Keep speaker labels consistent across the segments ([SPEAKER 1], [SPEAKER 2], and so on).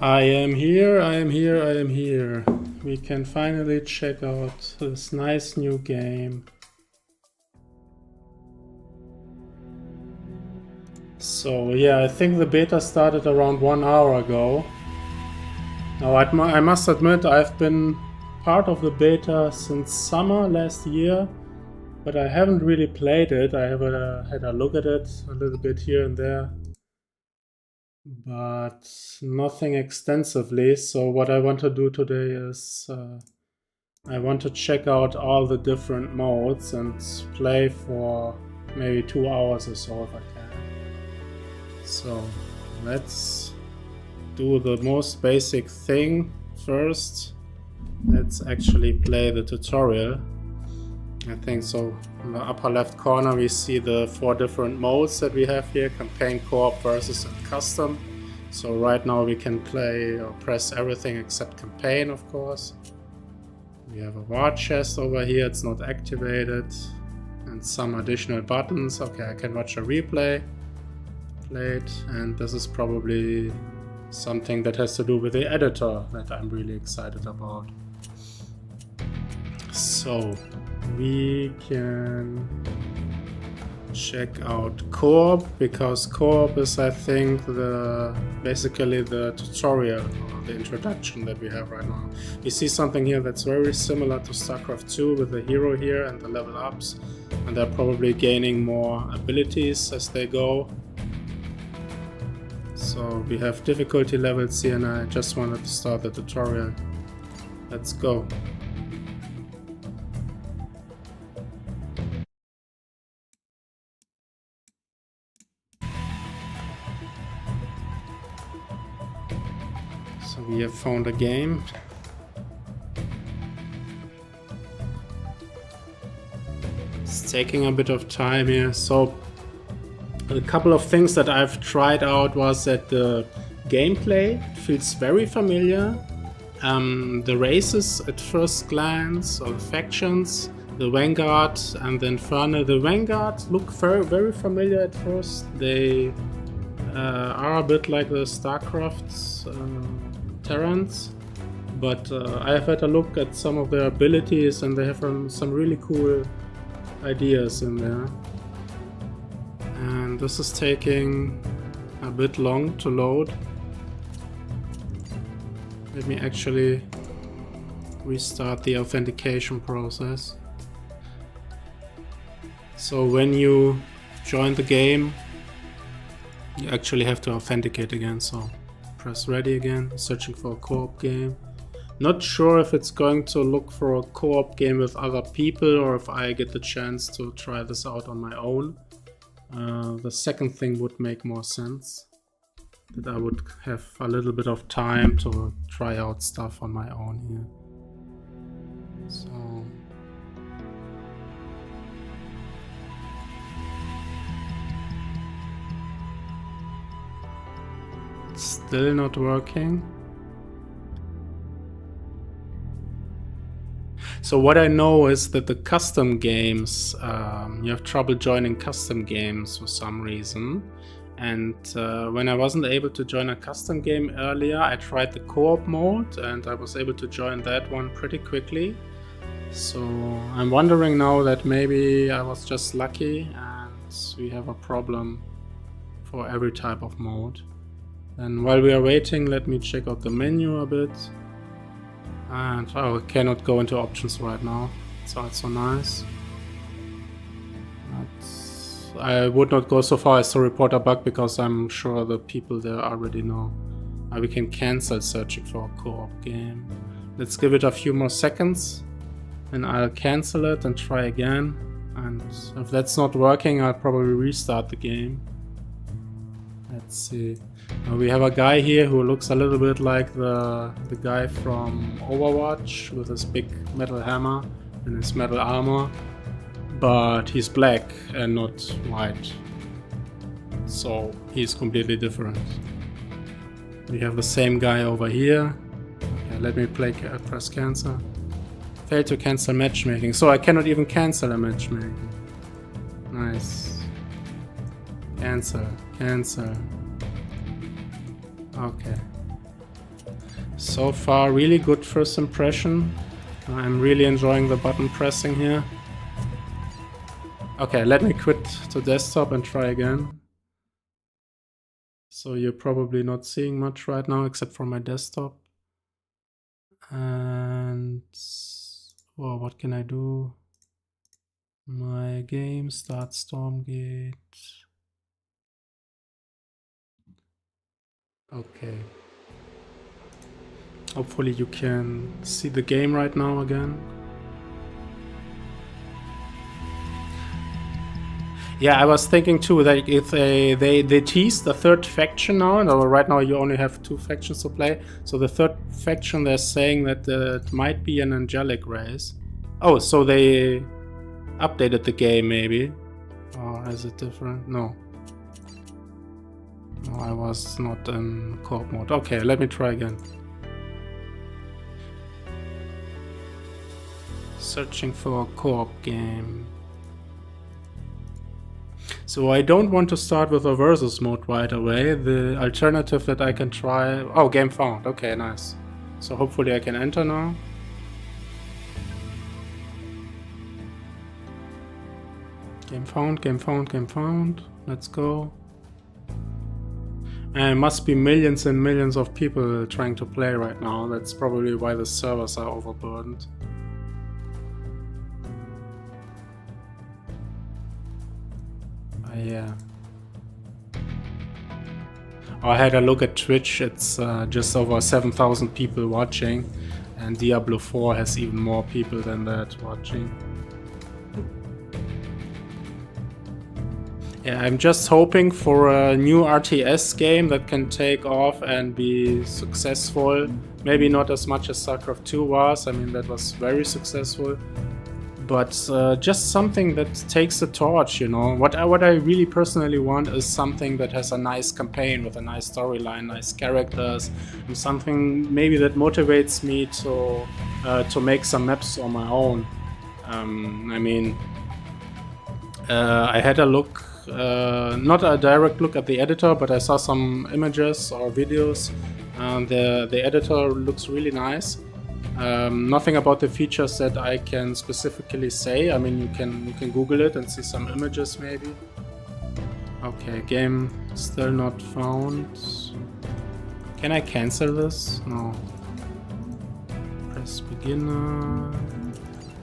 [SPEAKER 1] I am here, I am here, I am here. We can finally check out this nice new game. So yeah, I think the beta started around 1 hour ago. Now I must admit I've been part of the beta since summer last year, but I haven't really played it. I have had a look at it a little bit here and there, but nothing extensively. So what I want to do today is I want to check out all the different modes and play for maybe 2 hours or so if I can. So let's do the most basic thing first. Let's actually play the tutorial. I think so. In the upper left corner we see the 4 different modes that we have here: campaign, co-op, versus and custom. So right now we can play or press everything except campaign, of course. We have a war chest over here, it's not activated, and some additional buttons. Okay, I can watch a replay played, and this is probably something that has to do with the editor that I'm really excited about. So we can check out co-op, because co-op is, I think, basically the tutorial or the introduction that we have right now. We see something here that's very similar to StarCraft 2 with the hero here and the level ups, and they're probably gaining more abilities as they go. So we have difficulty levels here, and I just wanted to start the tutorial. Let's go. So we have found a game. It's taking a bit of time here. So a couple of things that I've tried out was that the gameplay feels very familiar. The races at first glance, or the factions, the Vanguard and the Infernal. The Vanguard look very familiar at first. They are a bit like the StarCraft Terrans, but I have had a look at some of their abilities, and they have some really cool ideas in there. And this is taking a bit long to load. Let me actually restart the authentication process. So when you join the game, you actually have to authenticate again. So press ready again, searching for a co-op game. Not sure if it's going to look for a co-op game with other people, or if I get the chance to try this out on my own. The second thing would make more sense, that I would have a little bit of time to try out stuff on my own here. So it's still not working. So what I know is that the custom games, you have trouble joining custom games for some reason. And when I wasn't able to join a custom game earlier, I tried the co-op mode and I was able to join that one pretty quickly. So I'm wondering now that maybe I was just lucky and we have a problem for every type of mode. And while we are waiting, let me check out the menu a bit. And I cannot go into options right now. It's also nice. But I would not go so far as to report a bug, because I'm sure the people there already know. We can cancel searching for a co-op game. Let's give it a few more seconds and I'll cancel it and try again. And if that's not working, I'll probably restart the game. Let's see. We have a guy here who looks a little bit like the guy from Overwatch with his big metal hammer and his metal armor, but he's black and not white, so he's completely different. We have the same guy over here. Okay, let me press cancel. Failed to cancel matchmaking, so I cannot even cancel a matchmaking. Nice. Cancel. Okay. So far, really good first impression. I'm really enjoying the button pressing here. Okay, let me quit to desktop and try again. So you're probably not seeing much right now except for my desktop. And well, what can I do? My game, start Stormgate. Okay. Hopefully you can see the game right now again. Yeah, I was thinking too that if they teased the third faction now, and right now you only have 2 factions to play. So the third faction, they're saying that it might be an angelic race. Oh, so they updated the game maybe. Or is it different? No. No, I was not in co-op mode. Okay, let me try again. Searching for a co-op game. So I don't want to start with a versus mode right away. The alternative that I can try... Oh, game found. Okay, nice. So hopefully I can enter now. Game found, game found, game found. Let's go. And it must be millions and millions of people trying to play right now. That's probably why the servers are overburdened. Yeah. I had a look at Twitch. It's just over 7,000 people watching, and Diablo 4 has even more people than that watching. Yeah, I'm just hoping for a new RTS game that can take off and be successful. Maybe not as much as StarCraft 2 was. I mean, that was very successful. But just something that takes the torch, you know. What I really personally want is something that has a nice campaign with a nice storyline, nice characters, and something maybe that motivates me to make some maps on my own. I mean, I had a look, not a direct look at the editor, but I saw some images or videos. The editor looks really nice. Nothing about the features that I can specifically say. I mean, you can Google it and see some images maybe. Okay, game still not found. Can I cancel this? No. Press beginner.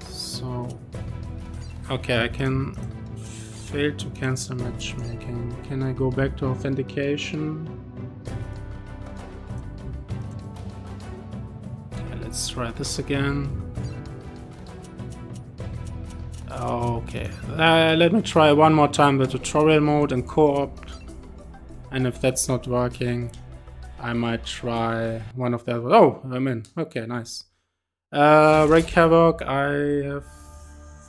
[SPEAKER 1] So, okay, I can fail to cancel matchmaking. Can I go back to authentication? Let's try this again. Okay, let me try one more time the tutorial mode and co-op. And if that's not working, I might try one of the other. Oh, I'm in. Okay, nice. Wreak Havoc, I have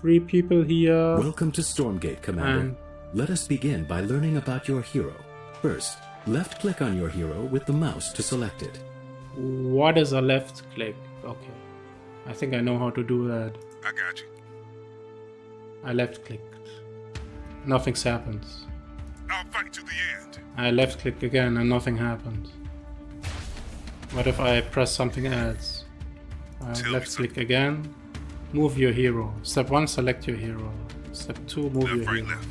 [SPEAKER 1] 3 people here.
[SPEAKER 2] Welcome to Stormgate, Commander. Let us begin by learning about your hero. First, left-click on your hero with the mouse to select it.
[SPEAKER 1] What is a left click? Okay. I think I know how to do that.
[SPEAKER 3] I got you.
[SPEAKER 1] I left clicked. Nothing's happened.
[SPEAKER 3] I'll fight to the end.
[SPEAKER 1] I left click again and nothing happened. What if I press something else? Left click again. Move your hero. Step 1, select your hero. Step 2, move your hero.
[SPEAKER 3] Left.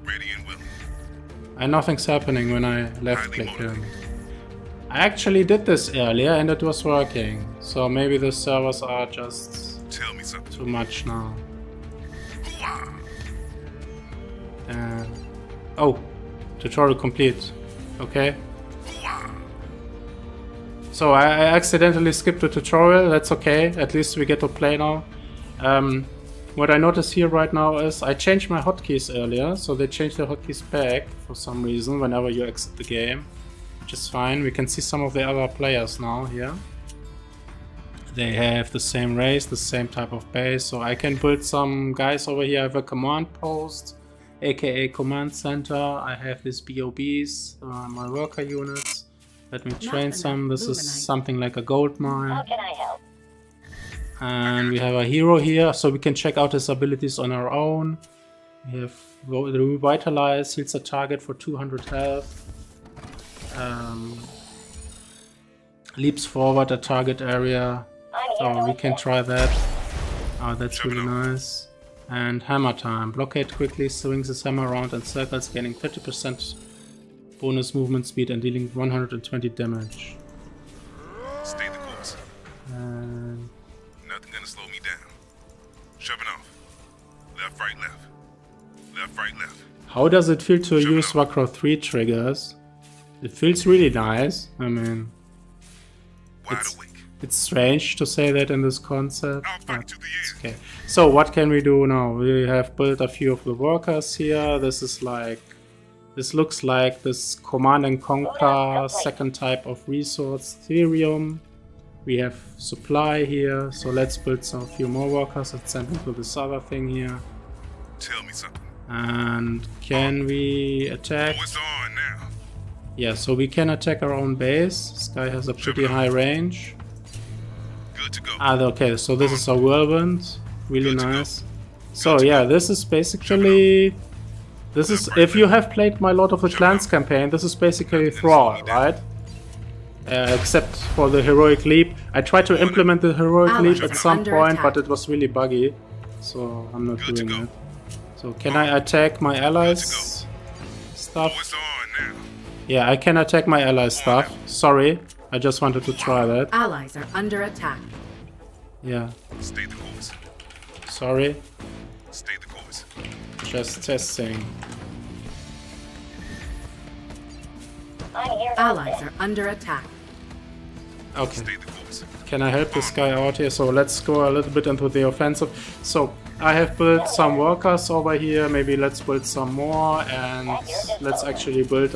[SPEAKER 3] Ready and willing.
[SPEAKER 1] And nothing's happening when I left click him. I actually did this earlier and it was working. So maybe the servers are just too much now. Oh, tutorial complete. Okay. So I accidentally skipped the tutorial. That's okay. At least we get to play now. What I notice here right now is I changed my hotkeys earlier. So they changed the hotkeys back for some reason whenever you exit the game. Which is fine. We can see some of the other players now here. They have the same race, the same type of base, so I can build some guys over here. I have a command post, aka command center. I have these BOBs, my worker units. Let me train some. This is something like a gold mine.
[SPEAKER 4] How can I help?
[SPEAKER 1] And we have a hero here, so we can check out his abilities on our own. We have the Revitalize, heals a target for 200 health. Leaps forward a target area. So we can try that. Oh, that's really nice. And hammer time. Blockade quickly swings his hammer around in circles, gaining 30% bonus movement speed and dealing 120 damage.
[SPEAKER 3] Stay the course.
[SPEAKER 1] And
[SPEAKER 3] Nothing gonna slow me down. Shoving off. Left, right, left. Left, right, left.
[SPEAKER 1] how does it feel to use WarCraft 3 triggers? It feels really nice. I mean,
[SPEAKER 3] Wide awake.
[SPEAKER 1] it's strange to say that in this concept.
[SPEAKER 3] I'll fight to the end.
[SPEAKER 1] Okay, so what can we do now? We have built a few of the workers here. This looks like this command and conquer second type of resource, Therium. We have supply here, so let's build a few more workers and send them to this other thing here.
[SPEAKER 3] Tell me something.
[SPEAKER 1] And can we attack?
[SPEAKER 3] Oh, it's on now.
[SPEAKER 1] Yeah, so we can attack our own base. This guy has a pretty high range.
[SPEAKER 3] Good to go.
[SPEAKER 1] Okay, so this is a whirlwind. Really nice. So yeah, this is basically... This is, if you have played my Lord of the Clans campaign, this is basically Thrall, right? Except for the heroic leap. I tried to implement the heroic leap at some point, but it was really buggy. So I'm not doing it. So can I attack my allies'
[SPEAKER 3] Oh,
[SPEAKER 1] stuff?
[SPEAKER 3] it's on now.
[SPEAKER 1] Yeah, I can attack my allies' stuff. Sorry, I just wanted to try that.
[SPEAKER 4] Allies are under attack.
[SPEAKER 1] Yeah,
[SPEAKER 3] Stay the course.
[SPEAKER 1] sorry.
[SPEAKER 3] Stay the course.
[SPEAKER 1] Just testing.
[SPEAKER 4] Allies are under attack.
[SPEAKER 1] Okay.
[SPEAKER 3] Stay the course.
[SPEAKER 1] Can I help this guy out here? So let's go a little bit into the offensive. So I have built some workers over here. Maybe let's build some more and let's actually build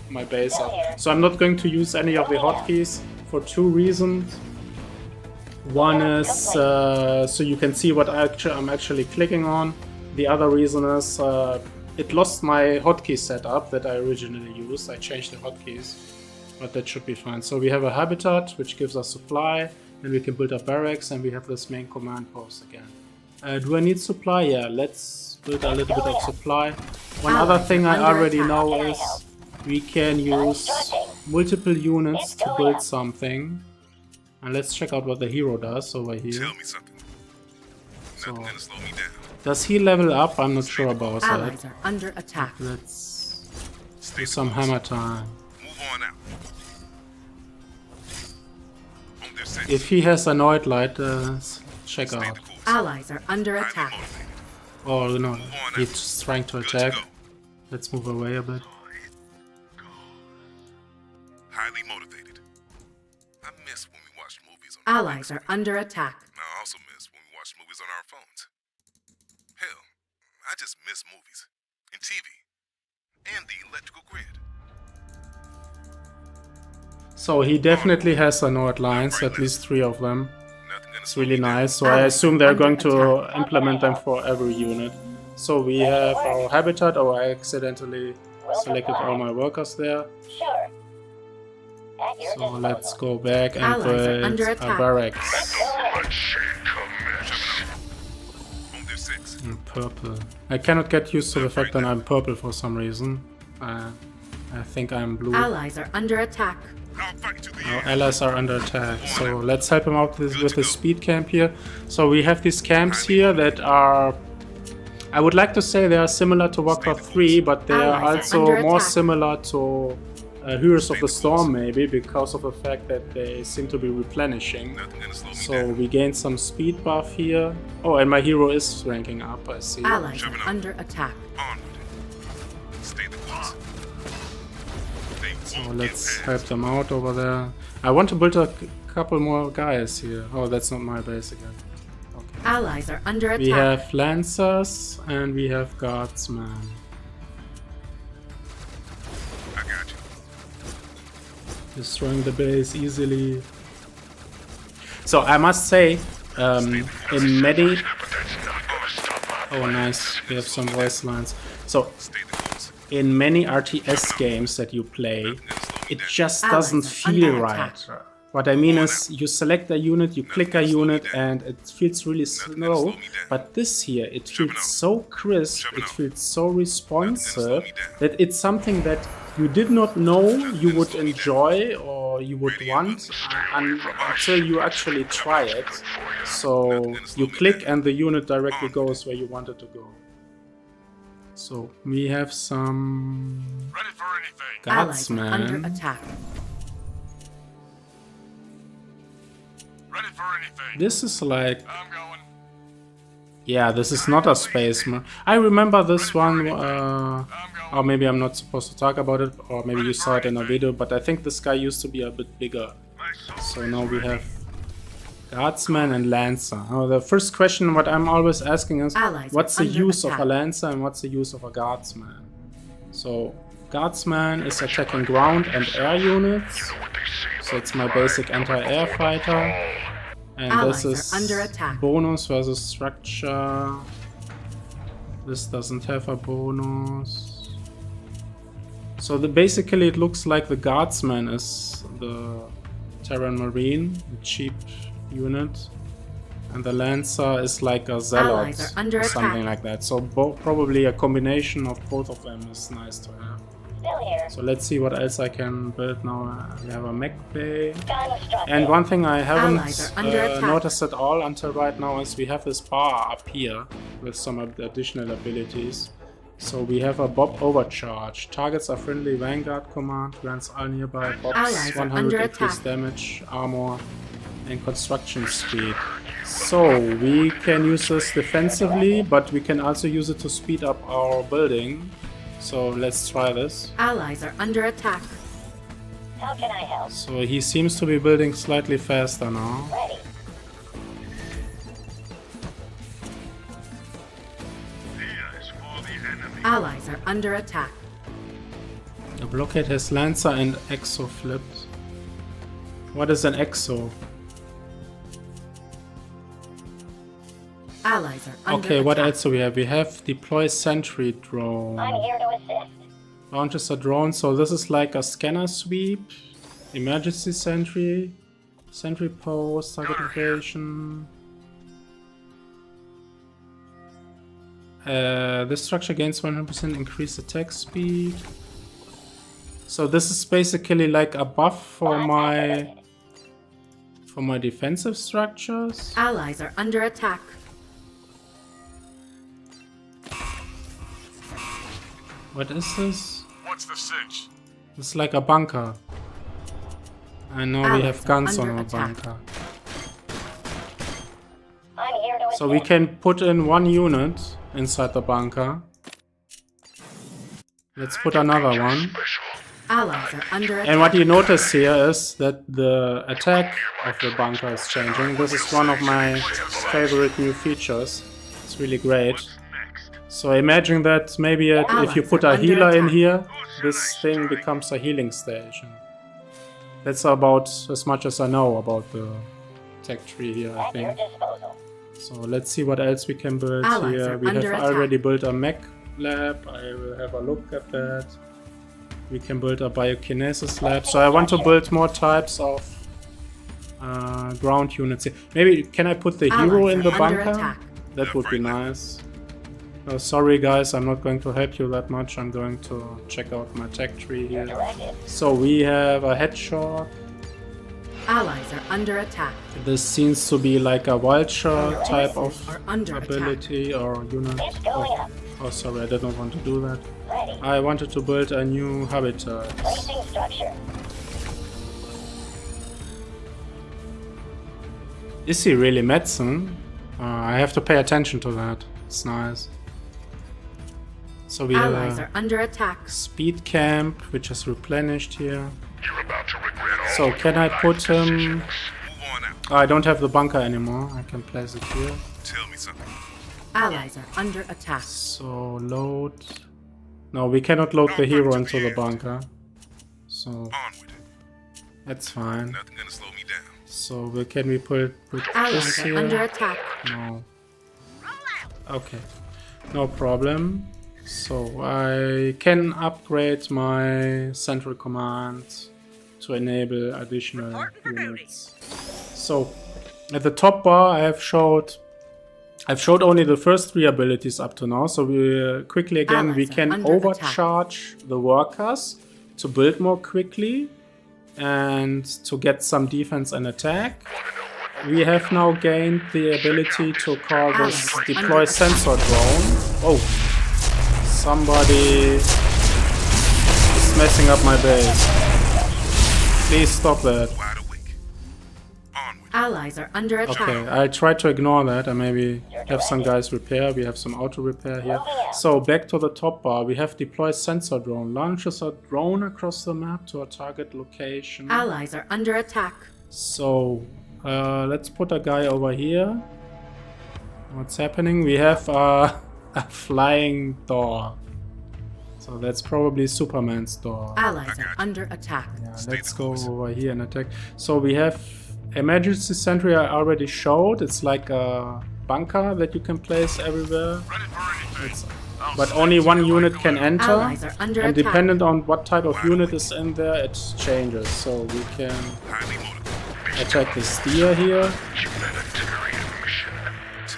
[SPEAKER 1] my base up. So I'm not going to use any of the hotkeys for two reasons. One is so you can see what I'm actually clicking on. The other reason is it lost my hotkey setup that I originally used. I changed the hotkeys, but that should be fine. So we have a habitat, which gives us supply, and we can build a barracks, and we have this main command post again. Do I need supply? Yeah, let's build a little bit of supply. One other thing I already know is we can use multiple units to build something. And let's check out what the hero does over here.
[SPEAKER 3] Tell me something. Nothing gonna slow me down.
[SPEAKER 1] Does he level up? I'm not sure about that.
[SPEAKER 4] Allies are under attack.
[SPEAKER 1] Let's
[SPEAKER 3] Stay
[SPEAKER 1] do
[SPEAKER 3] the
[SPEAKER 1] some
[SPEAKER 3] course.
[SPEAKER 1] hammer time.
[SPEAKER 3] Move on out. On their sense.
[SPEAKER 1] If he has annoyed light, check
[SPEAKER 3] Stay
[SPEAKER 1] out.
[SPEAKER 3] the course.
[SPEAKER 4] Allies are under
[SPEAKER 3] Highly
[SPEAKER 4] attack.
[SPEAKER 3] motivated.
[SPEAKER 1] Oh no, he's trying to
[SPEAKER 3] Good to
[SPEAKER 1] attack.
[SPEAKER 3] go.
[SPEAKER 1] Let's move away a bit.
[SPEAKER 3] Highly motivated. I miss when we watched movies on our
[SPEAKER 4] Allies are under attack.
[SPEAKER 3] I also miss when we watched movies on our phones. Hell, I just miss movies and TV and the electrical grid.
[SPEAKER 1] So he definitely has annoyed lines, at least 3 of them.
[SPEAKER 3] Nothing gonna
[SPEAKER 1] It's
[SPEAKER 3] slow
[SPEAKER 1] really
[SPEAKER 3] me down.
[SPEAKER 1] nice. So I assume they're going to implement them for every unit. So we have our habitat. Oh, I accidentally selected all my workers there.
[SPEAKER 5] Sure.
[SPEAKER 1] So let's go back and
[SPEAKER 4] Allies are under
[SPEAKER 1] build a
[SPEAKER 4] attack.
[SPEAKER 1] barracks
[SPEAKER 3] On their six.
[SPEAKER 1] in purple. I cannot get used to the fact that I'm purple for some reason. I think I'm blue.
[SPEAKER 4] Allies are under attack.
[SPEAKER 3] I'll fight to the
[SPEAKER 1] Our
[SPEAKER 3] end.
[SPEAKER 1] allies are under attack, so let's help him out with his speed camp here. So we have these camps here that are... I would like to say they are similar to WarCraft 3, but they are
[SPEAKER 4] Allies are
[SPEAKER 1] also
[SPEAKER 4] under
[SPEAKER 1] more
[SPEAKER 4] attack.
[SPEAKER 1] similar to Heroes of the Storm, maybe, because of the fact that they seem to be replenishing.
[SPEAKER 3] Nothing gonna slow me
[SPEAKER 1] So
[SPEAKER 3] down.
[SPEAKER 1] we gain some speed buff here. Oh, and my hero is ranking up, I see.
[SPEAKER 4] Allies are under attack.
[SPEAKER 3] Onward. Stay the course. They
[SPEAKER 1] So
[SPEAKER 3] won't
[SPEAKER 1] let's
[SPEAKER 3] get
[SPEAKER 1] help
[SPEAKER 3] past.
[SPEAKER 1] them out over there. I want to build a couple more guys here. Oh, that's not my base again.
[SPEAKER 4] Allies are under attack.
[SPEAKER 1] We have Lancers and we have Guardsmen.
[SPEAKER 3] I got you.
[SPEAKER 1] Destroying the base easily. So I must say, in many... Oh nice, we have some voice lines. So,
[SPEAKER 3] Stay the course.
[SPEAKER 1] in many RTS games that you play,
[SPEAKER 3] Nothing gonna slow me
[SPEAKER 1] it
[SPEAKER 3] down.
[SPEAKER 1] just
[SPEAKER 4] Allies
[SPEAKER 1] doesn't
[SPEAKER 4] are
[SPEAKER 1] feel
[SPEAKER 4] under
[SPEAKER 1] right.
[SPEAKER 4] attack.
[SPEAKER 1] What I mean is, you select a unit, you click a unit, and it feels really slow. But this here, it feels so crisp, it feels so responsive, that it's something that you did not know you would enjoy or how you would want until you actually try it. So you click and the unit directly goes where you want it to go. So we have some
[SPEAKER 4] Allies are under
[SPEAKER 1] guardsmen.
[SPEAKER 4] attack.
[SPEAKER 5] Ready for anything.
[SPEAKER 1] This is like,
[SPEAKER 5] I'm going.
[SPEAKER 1] yeah, this is not a spaceman. I remember this one, or maybe I'm not supposed to talk about it, or maybe you saw it in a video, but I think this guy used to be a bit bigger. So now we have Guardsman and Lancer. Now the first question what I'm always asking is,
[SPEAKER 4] Allies
[SPEAKER 1] what's the
[SPEAKER 4] are under
[SPEAKER 1] use of a
[SPEAKER 4] attack.
[SPEAKER 1] Lancer and what's the use of a Guardsman? So Guardsman is attacking ground and air units. So it's my basic anti-air fighter. And
[SPEAKER 4] Allies
[SPEAKER 1] this
[SPEAKER 4] are
[SPEAKER 1] is
[SPEAKER 4] under attack.
[SPEAKER 1] bonus versus structure. This doesn't have a bonus. So basically it looks like the Guardsman is the Terran Marine, the cheap unit. And the Lancer is like a Zealot
[SPEAKER 4] Allies are under
[SPEAKER 1] or something
[SPEAKER 4] attack.
[SPEAKER 1] like that. So probably a combination of both of them is nice to have. So let's see what else I can build now. We have a mech bay. And one thing I haven't
[SPEAKER 4] Allies are under attack.
[SPEAKER 1] noticed at all until right now is we have this bar up here with some additional abilities. So we have a Bob Overcharge. Targets a friendly Vanguard command, grants all nearby Bobs
[SPEAKER 4] Allies are
[SPEAKER 1] 100
[SPEAKER 4] under
[SPEAKER 1] increased
[SPEAKER 4] attack.
[SPEAKER 1] damage, armor, and construction speed. So we can use this defensively, but we can also use it to speed up our building. So let's try this.
[SPEAKER 4] Allies are under attack.
[SPEAKER 6] How can I help?
[SPEAKER 1] So he seems to be building slightly faster now.
[SPEAKER 6] Ready.
[SPEAKER 5] Diaz for the enemy.
[SPEAKER 4] Allies are under attack.
[SPEAKER 1] The blockade has Lancer and Exo flipped. What is an Exo?
[SPEAKER 4] Allies are under
[SPEAKER 1] Okay,
[SPEAKER 4] attack.
[SPEAKER 1] what else do we have? We have deploy sentry drone.
[SPEAKER 6] I'm here to assist.
[SPEAKER 1] Launches a drone, so this is like a scanner sweep, emergency sentry, sentry post, target location. This structure gains 100% increased attack speed. So this is basically like a buff for my defensive structures.
[SPEAKER 4] Allies are under attack.
[SPEAKER 1] What is this?
[SPEAKER 5] What's the cinch?
[SPEAKER 1] It's like a bunker. I know we
[SPEAKER 4] Allies
[SPEAKER 1] have
[SPEAKER 4] are
[SPEAKER 1] guns on
[SPEAKER 4] under
[SPEAKER 1] our
[SPEAKER 4] attack.
[SPEAKER 1] bunker.
[SPEAKER 6] I'm here to assist.
[SPEAKER 1] So we can put in one unit inside the bunker. Let's put another one.
[SPEAKER 4] Allies are under attack.
[SPEAKER 1] And what you notice here is that the attack of the bunker is changing. This is one of my favorite new features. It's really great.
[SPEAKER 5] Next.
[SPEAKER 1] So imagine that maybe if you put a
[SPEAKER 4] Allies are
[SPEAKER 1] healer
[SPEAKER 4] under
[SPEAKER 1] in
[SPEAKER 4] attack.
[SPEAKER 1] here, this thing becomes a healing station. That's about as much as I know about the tech tree here, I
[SPEAKER 6] At your
[SPEAKER 1] think.
[SPEAKER 6] disposal.
[SPEAKER 1] So let's see what else we can build
[SPEAKER 4] Allies
[SPEAKER 1] here.
[SPEAKER 4] are
[SPEAKER 1] We have
[SPEAKER 4] under attack.
[SPEAKER 1] already built a mech lab. I will have a look at that. We can build a biokinesis lab. So I want to build more types of ground units here. Maybe can I put the hero
[SPEAKER 4] Allies
[SPEAKER 1] in
[SPEAKER 4] are
[SPEAKER 1] the
[SPEAKER 4] under
[SPEAKER 1] bunker?
[SPEAKER 4] attack.
[SPEAKER 1] That would be nice. Sorry guys, I'm not going to help you that much. I'm going to check out my tech tree here.
[SPEAKER 6] Directed.
[SPEAKER 1] So we have a headshot.
[SPEAKER 4] Allies are under attack.
[SPEAKER 1] This seems to be like a vulture type of
[SPEAKER 4] Are under attack.
[SPEAKER 1] ability or unit.
[SPEAKER 6] It's going up.
[SPEAKER 1] Oh, sorry, I did not want to do that.
[SPEAKER 6] Ready.
[SPEAKER 1] I wanted to build a new habitat.
[SPEAKER 6] Placing structure.
[SPEAKER 1] Is he really medicine? I have to pay attention to that. It's nice. So we
[SPEAKER 4] Allies
[SPEAKER 1] have
[SPEAKER 4] are under attack.
[SPEAKER 1] a speed camp, which is replenished here.
[SPEAKER 5] You're about to regret all
[SPEAKER 1] So can I put him...
[SPEAKER 3] Move on out.
[SPEAKER 1] I don't have the bunker anymore. I can place it here.
[SPEAKER 3] Tell me something.
[SPEAKER 4] Allies are under attack.
[SPEAKER 1] So load... No, we cannot load the hero into the bunker. So
[SPEAKER 3] On with it.
[SPEAKER 1] that's fine.
[SPEAKER 3] Nothing gonna slow me down.
[SPEAKER 1] So can we put this
[SPEAKER 4] Allies are under
[SPEAKER 1] here?
[SPEAKER 4] attack.
[SPEAKER 1] No. Okay. No problem. So I can upgrade my central command to enable additional units. So at the top bar I've showed only the first 3 abilities up to now. So we quickly again we
[SPEAKER 4] Allies are
[SPEAKER 1] can
[SPEAKER 4] under
[SPEAKER 1] overcharge the workers to build more quickly. and to get some defense and attack. We have now gained the ability to call this deploy sensor drone. Oh, somebody is messing up my base. Please stop that.
[SPEAKER 3] Wide awake. Onward.
[SPEAKER 4] Allies are under attack.
[SPEAKER 1] Okay, I tried to ignore that and maybe have some guys repair. We have some auto repair here. So back to the top bar, we have deploy sensor drone. Launches a drone across the map to a target location.
[SPEAKER 4] Allies are under attack.
[SPEAKER 1] So let's put a guy over here. What's happening? We have a flying door. So that's probably Superman's door.
[SPEAKER 4] Allies are under attack.
[SPEAKER 1] Yeah, let's go over here and attack. So we have emergency sentry I already showed. It's like a bunker that you can place everywhere.
[SPEAKER 5] Ready for anything.
[SPEAKER 1] But only one unit can enter.
[SPEAKER 4] Allies are under
[SPEAKER 1] And
[SPEAKER 4] attack.
[SPEAKER 1] dependent on what type of unit is in there, it changes. So we can
[SPEAKER 3] Highly motivated.
[SPEAKER 1] attack the steer here.
[SPEAKER 5] Humanitarian mission.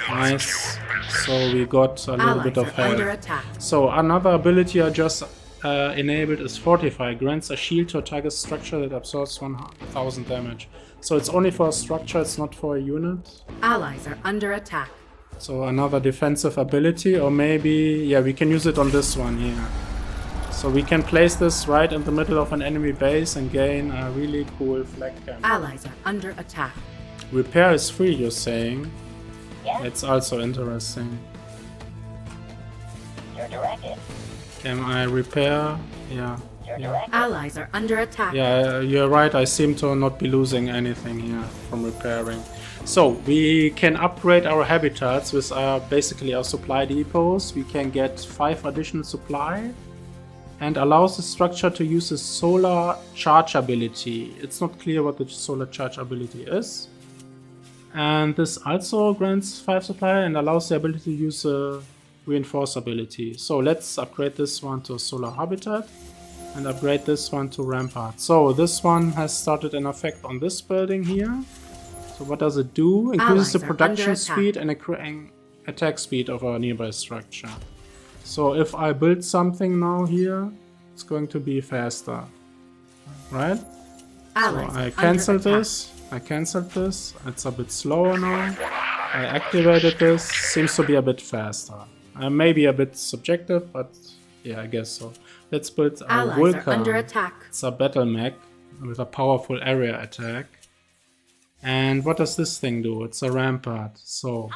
[SPEAKER 1] Nice. So we got a little
[SPEAKER 4] Allies
[SPEAKER 1] bit of
[SPEAKER 4] are under
[SPEAKER 1] health.
[SPEAKER 4] attack.
[SPEAKER 1] So another ability I just enabled is Fortify. Grants a shield to a target structure that absorbs 1000 damage. So it's only for a structure, it's not for a unit.
[SPEAKER 4] Allies are under attack.
[SPEAKER 1] So another defensive ability, or maybe, yeah, we can use it on this one here. So we can place this right in the middle of an enemy base and gain a really cool flag camp.
[SPEAKER 4] Allies are under attack.
[SPEAKER 1] Repair is free, you're saying?
[SPEAKER 6] Yes,
[SPEAKER 1] It's also interesting.
[SPEAKER 6] your directive.
[SPEAKER 1] Can I repair? Yeah.
[SPEAKER 6] Your
[SPEAKER 1] Yeah.
[SPEAKER 6] directive.
[SPEAKER 4] Allies are under attack.
[SPEAKER 1] Yeah, you're right. I seem to not be losing anything here from repairing. So we can upgrade our habitats with basically our supply depots. We can get 5 additional supply and allows the structure to use a solar charge ability. It's not clear what the solar charge ability is. And this also grants 5 supply and allows the ability to use a reinforce ability. So let's upgrade this one to solar habitat and upgrade this one to rampart. So this one has started an effect on this building here. So what does it do? Increases the
[SPEAKER 4] Allies are
[SPEAKER 1] production
[SPEAKER 4] under attack.
[SPEAKER 1] speed and attack speed of a nearby structure. So if I build something now here, it's going to be faster, right?
[SPEAKER 4] Allies
[SPEAKER 1] So
[SPEAKER 4] are
[SPEAKER 1] I
[SPEAKER 4] under
[SPEAKER 1] cancelled
[SPEAKER 4] attack.
[SPEAKER 1] this. I cancelled this. It's a bit slower now. I activated this. Seems to be a bit faster. Maybe a bit subjective, but yeah, I guess so. Let's build a
[SPEAKER 4] Allies
[SPEAKER 1] Vulcan.
[SPEAKER 4] are under attack.
[SPEAKER 1] It's a battle mech with a powerful area attack. And what does this thing do? It's a rampart. So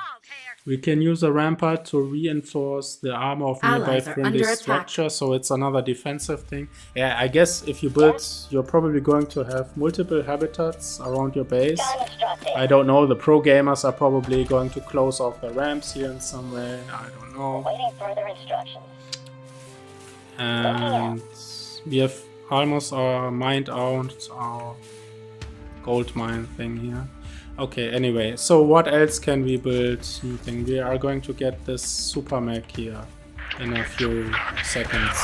[SPEAKER 1] we can use a rampart to reinforce the armor of nearby
[SPEAKER 4] Allies are
[SPEAKER 1] friendly
[SPEAKER 4] under attack.
[SPEAKER 1] structure. So it's another defensive thing. Yeah, I guess if you build, you're probably going to have multiple habitats around your base.
[SPEAKER 6] Time instructed.
[SPEAKER 1] I don't know. The pro gamers are probably going to close off the ramps here in some way. I don't know.
[SPEAKER 6] Waiting further instructions.
[SPEAKER 1] And we have almost mined out our gold mine thing here. Okay, anyway, so what else can we build? New thing. We are going to get this super mech here in a few seconds.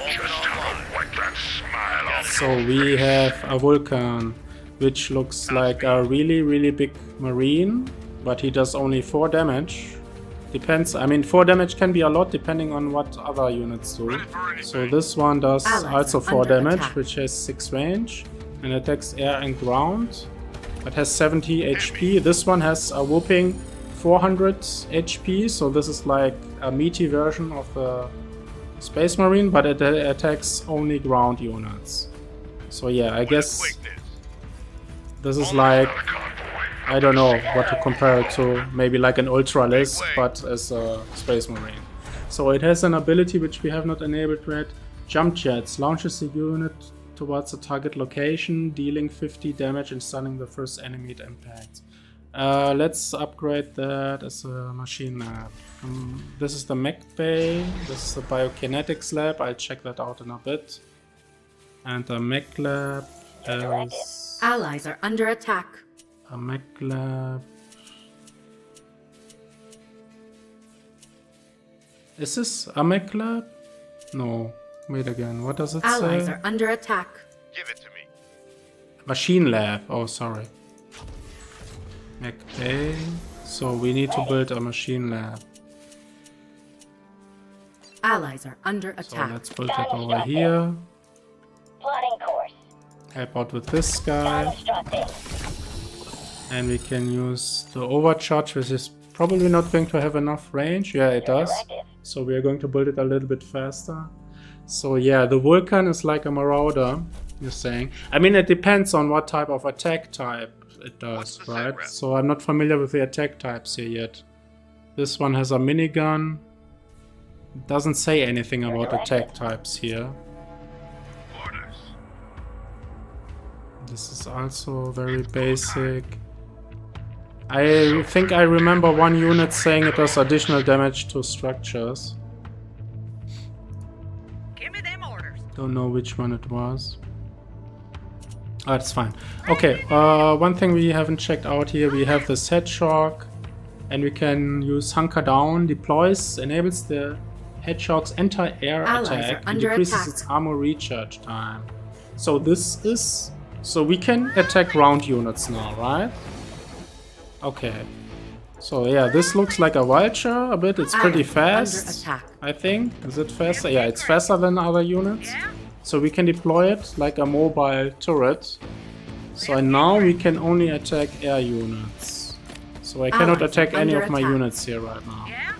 [SPEAKER 5] Wipe that smile off.
[SPEAKER 1] So we have a Vulcan, which looks like a really big marine, but he does only 4 damage. Depends, I mean 4 damage can be a lot depending on what other units do. So this one does
[SPEAKER 4] Allies
[SPEAKER 1] also
[SPEAKER 4] are
[SPEAKER 1] 4
[SPEAKER 4] under
[SPEAKER 1] damage,
[SPEAKER 4] attack.
[SPEAKER 1] which has 6 range, and attacks air and ground. It has 70 HP. This one has a whooping 400 HP, so this is like a meaty version of the Space Marine, but it attacks only ground units. So yeah, I guess this is like, I don't know what to compare it to, maybe like an Ultralis, but as a Space Marine. So it has an ability which we have not enabled yet. Jump Jets launches the unit towards a target location, dealing 50 damage and stunning the first enemy at impact. Let's upgrade that as a machine lab. This is the mech bay, this is the biokinetics lab, I'll check that out in a bit. And the mech lab is
[SPEAKER 4] Allies are under attack.
[SPEAKER 1] a mech lab. Is this a mech lab? No. Wait again, what does it
[SPEAKER 4] Allies
[SPEAKER 1] say?
[SPEAKER 4] are under attack.
[SPEAKER 5] Give it to me.
[SPEAKER 1] Machine lab, oh sorry. Mech bay. So we need to build a machine lab.
[SPEAKER 4] Allies are under
[SPEAKER 1] So
[SPEAKER 4] attack.
[SPEAKER 1] let's build it over here.
[SPEAKER 6] Plotting course.
[SPEAKER 1] help out with this guy.
[SPEAKER 6] Constructing.
[SPEAKER 1] And we can use the overcharge, which is probably not going to have enough range. Yeah, it does.
[SPEAKER 6] Directive.
[SPEAKER 1] So we are going to build it a little bit faster. So yeah, the Vulcan is like a marauder, you're saying. I mean, it depends on what type of attack type it does, right? So I'm not familiar with the attack types here yet. This one has a minigun. It doesn't say anything about attack types here.
[SPEAKER 5] Orders.
[SPEAKER 1] This is also very basic. I think I remember one unit saying it does additional damage to structures.
[SPEAKER 7] Give me them orders.
[SPEAKER 1] Don't know which one it was. Oh, that's fine. Okay, one thing we haven't checked out here, we have this hedgehog, and we can use hunker down, deploys, enables the hedgehog's anti-air
[SPEAKER 4] Allies
[SPEAKER 1] attack,
[SPEAKER 4] are
[SPEAKER 1] and
[SPEAKER 4] under
[SPEAKER 1] decreases
[SPEAKER 4] attack.
[SPEAKER 1] its armor recharge time. So this is... So we can attack ground units now, right? Okay. So yeah, this looks like a vulture a bit. It's pretty
[SPEAKER 4] Allies are under
[SPEAKER 1] fast,
[SPEAKER 4] attack.
[SPEAKER 1] I think. Is it faster? Yeah, it's faster than other units. So we can deploy it like a mobile turret. So now we can only attack air units. So I cannot
[SPEAKER 4] Allies
[SPEAKER 1] attack
[SPEAKER 4] are
[SPEAKER 1] any
[SPEAKER 4] under
[SPEAKER 1] of my
[SPEAKER 4] attack.
[SPEAKER 1] units here right now.
[SPEAKER 7] Yeah?